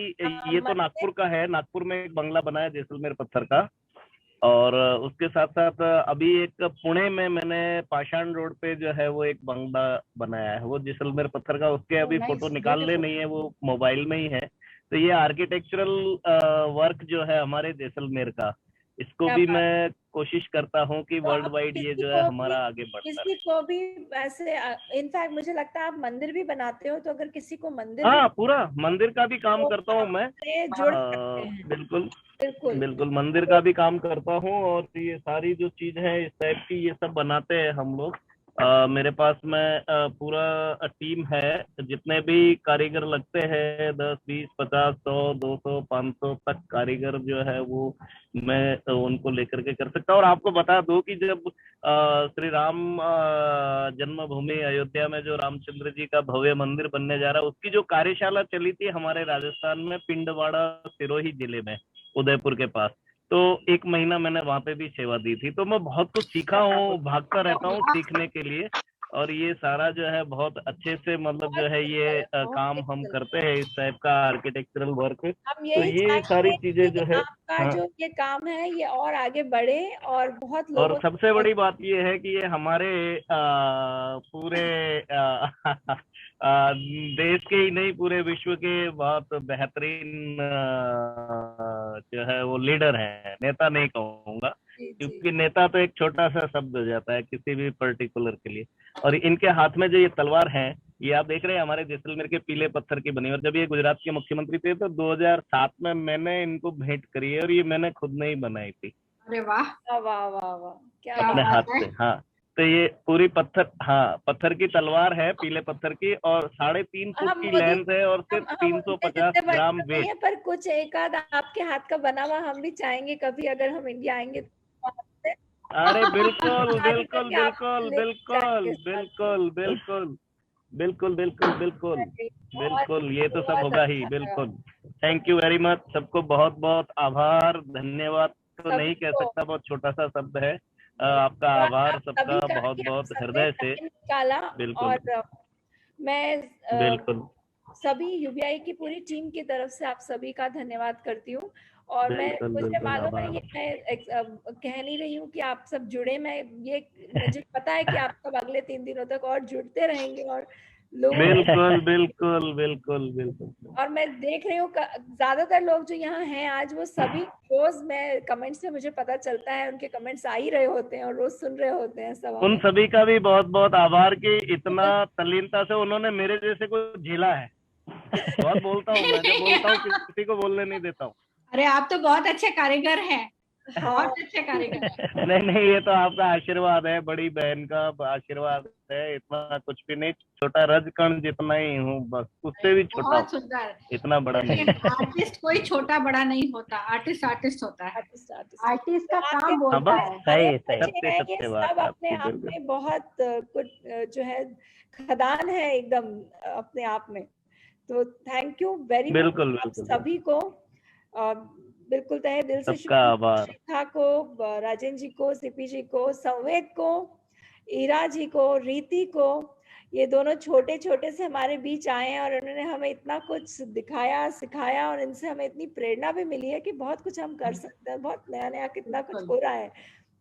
ये तो नागपुर का है, नागपुर में एक बंगला बना है जैसलमेर पत्थर का, और उसके साथ साथ अभी एक पुणे में मैंने पाषाण रोड पे जो है वो एक बंगला बनाया है, वो जैसलमेर पत्थर का। उसके अभी फोटो निकालने नहीं है, वो मोबाइल में ही है। तो ये आर्किटेक्चरल वर्क जो है हमारे जैसलमेर का, इसको भी मैं कोशिश करता हूँ कि वर्ल्ड वाइड ये जो है हमारा आगे बढ़ता है। किसी को भी ऐसे, इनफैक्ट मुझे लगता है आप मंदिर भी बनाते हो, तो अगर किसी को मंदिर, हाँ, पूरा मंदिर का भी काम करता हूँ मैं। जुड़ सकते हैं। बिल्कुल बिल्कुल बिल्कुल, मंदिर का भी काम करता हूँ, और ये सारी जो चीज है इस टाइप की, ये सब बनाते हैं हम लोग। मेरे पास में पूरा टीम है, जितने भी कारीगर लगते हैं 10, 20, 50, 100, 200, 500 तक कारीगर जो है वो मैं उनको लेकर के कर सकता हूँ। और आपको बता दूं कि जब श्री राम जन्मभूमि अयोध्या में जो रामचंद्र जी का भव्य मंदिर बनने जा रहा है, उसकी जो कार्यशाला चली थी हमारे राजस्थान में, पिंडवाड़ा सिरोही जिले में, उदयपुर के पास, तो 1 महीना मैंने वहां पे भी सेवा दी थी। तो मैं बहुत कुछ सीखा हूँ, भागता रहता हूँ सीखने के लिए। और ये सारा जो है बहुत अच्छे से, मतलब जो है ये काम हम करते हैं, इस टाइप का आर्किटेक्चरल वर्क। हम तो ये सारी चीजें जो है, आपका जो ये काम है ये और आगे बढ़े, और बहुत लोगों, और सबसे बड़ी बात ये है कि ये हमारे पूरे देश के ही नहीं, पूरे विश्व के बहुत बेहतरीन जो है वो लीडर है, नेता नहीं कहूंगा, क्योंकि नेता तो एक छोटा सा शब्द हो जाता है किसी भी पर्टिकुलर के लिए। और इनके हाथ में जो ये तलवार है, ये आप देख रहे हैं हमारे जैसलमेर के पीले पत्थर की बनी। और जब ये गुजरात के मुख्यमंत्री थे तो 2007 में मैंने इनको भेंट करी है, और ये मैंने खुद नहीं बनाई थी। अरे वाह वाह वाह वाह वाह, क्या अपने बात हाथ है। से। हाँ, तो ये पूरी पत्थर, हाँ पत्थर की तलवार है, पीले पत्थर की, और 3.5 फुट हम की मोदी लेंथ है, और सिर्फ हम उनके 350 जितने बड़े ग्राम तो नहीं वेट। है, पर कुछ एक आध आपके हाथ का बना हुआ हम भी चाहेंगे कभी, अगर हम इंडिया आएंगे तो आपसे अरे बिल्कुल शादी बिल्कुल करके आपको बिल्कुल लेके जाएंगे बिल्कुल साथ में। बिल्कुल बिल्कुल बिल्कुल बिल्कुल बिल्कुल बहुत बिल्कुल, ये तो सब बहुत होगा ही। अच्छा लगा बिल्कुल, थैंक यू वेरी मच। सबको बहुत बहुत आभार, धन्यवाद तो नहीं कह सबको। सकता, बहुत छोटा सा शब्द है। आपका आभार आप सबका, सभी का बहुत कि आप बहुत सबने हृदय से। टाइम निकाला। बिल्कुल और मैं बिल्कुल सभी यूबीआई की पूरी टीम की तरफ से आप सभी का धन्यवाद करती हूँ। और बिल्कुल मुझे बिल्कुल मालूम है, आभार। ये मैं कह नहीं रही हूँ कि आप सब जुड़े, मैं ये मुझे पता है कि आप सब अगले 3 दिनों तक और जुड़ते रहेंगे और लोगों को, बिल्कुल बिल्कुल बिल्कुल बिल्कुल और मैं देख रही हूँ ज्यादातर लोग जो यहाँ हैं आज, वो सभी रोज, मैं कमेंट्स में मुझे पता चलता है उनके कमेंट्स आ ही रहे होते हैं और रोज सुन रहे होते हैं सभा उन में। सभी का भी बहुत बहुत आभार कि इतना तल्लीनता से उन्होंने मेरे जैसे को झेला है। बहुत बोलता हूँ मैं, जब बोलता हूँ किसी को बोलने नहीं देता हूँ। अरे आप तो बहुत अच्छे कारीगर हैं, हाँ, बहुत अच्छे कारीगर हैं। नहीं नहीं, ये तो आपका आशीर्वाद है, बड़ी बहन का आशीर्वाद है। इतना कुछ भी नहीं, छोटा रजकण जितना ही हूँ बस, उससे भी छोटा बहुत हूँ, सुंदर। इतना बड़ा नहीं। आर्टिस्ट कोई छोटा बड़ा नहीं होता, आर्टिस्ट आर्टिस्ट होता है। आर्टिस्ट का आपके काम बोलता बस है। सही सारे सही। बच्चे हैं, ये सत्य बात सब है अपने आपकी, आप बिल्कुल। में बहुत कुछ जो है खदान है एकदम अपने आप में। तो थैंक यू वेरी मच बिल्कुल आप बिल्कुल सभी को। बिल्कुल तहे दिल से सबका आभार। शिखा को, राजेंद्र जी को, सीपी जी को, संवेद को, ईरा जी को, रीति को, ये दोनों छोटे छोटे से हमारे बीच आए हैं और उन्होंने हमें इतना कुछ दिखाया, सिखाया, और इनसे हमें इतनी प्रेरणा भी मिली है कि बहुत कुछ हम कर सकते हैं। बहुत नया नया कितना कुछ हो रहा है।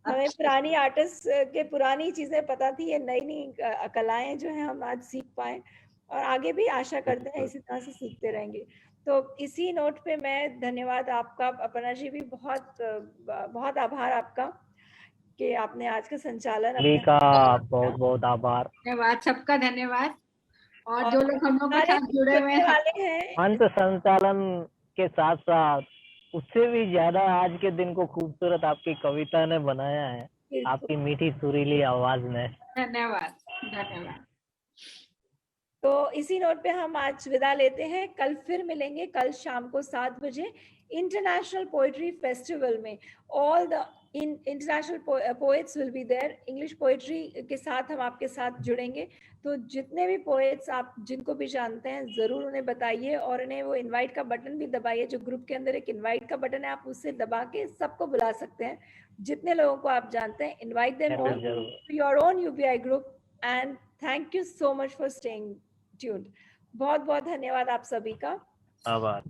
हमें पुरानी आर्टिस्ट के पुरानी चीजें पता थी, ये नई नई कलाएं जो है हम आज सीख पाए, और आगे भी आशा करते हैं इसी तरह से सीखते रहेंगे। तो इसी नोट पे मैं धन्यवाद आपका, अपर्णा जी भी बहुत बहुत आभार आपका कि आपने आज का संचालन सभी का बहुत बहुत आभार। धन्यवाद, सबका धन्यवाद। और और जो लोग हम लोग के सारे साथ जुड़े हुए हैं वाले हैं। अंत संचालन के साथ साथ उससे भी ज्यादा आज के दिन को खूबसूरत आपकी कविता ने बनाया है, आपकी मीठी सुरीली आवाज ने। धन्यवाद धन्यवाद। तो इसी नोट पे हम आज विदा लेते हैं। कल फिर मिलेंगे, कल शाम को 7 बजे इंटरनेशनल पोएट्री फेस्टिवल में। All the international poets will be there. English poetry के साथ हम आपके साथ जुड़ेंगे। तो जितने भी पोएट्स आप जिनको भी जानते हैं जरूर उन्हें बताइए, और उन्हें वो इनवाइट का बटन भी दबाइए। जो ग्रुप के अंदर एक इनवाइट का बटन है, आप उससे दबा के सबको बुला सकते हैं। जितने लोगों को आप जानते हैं, invite them on to your own UBI group. And thank you so much for staying tuned. बहुत बहुत धन्यवाद आप सभी का। आभार।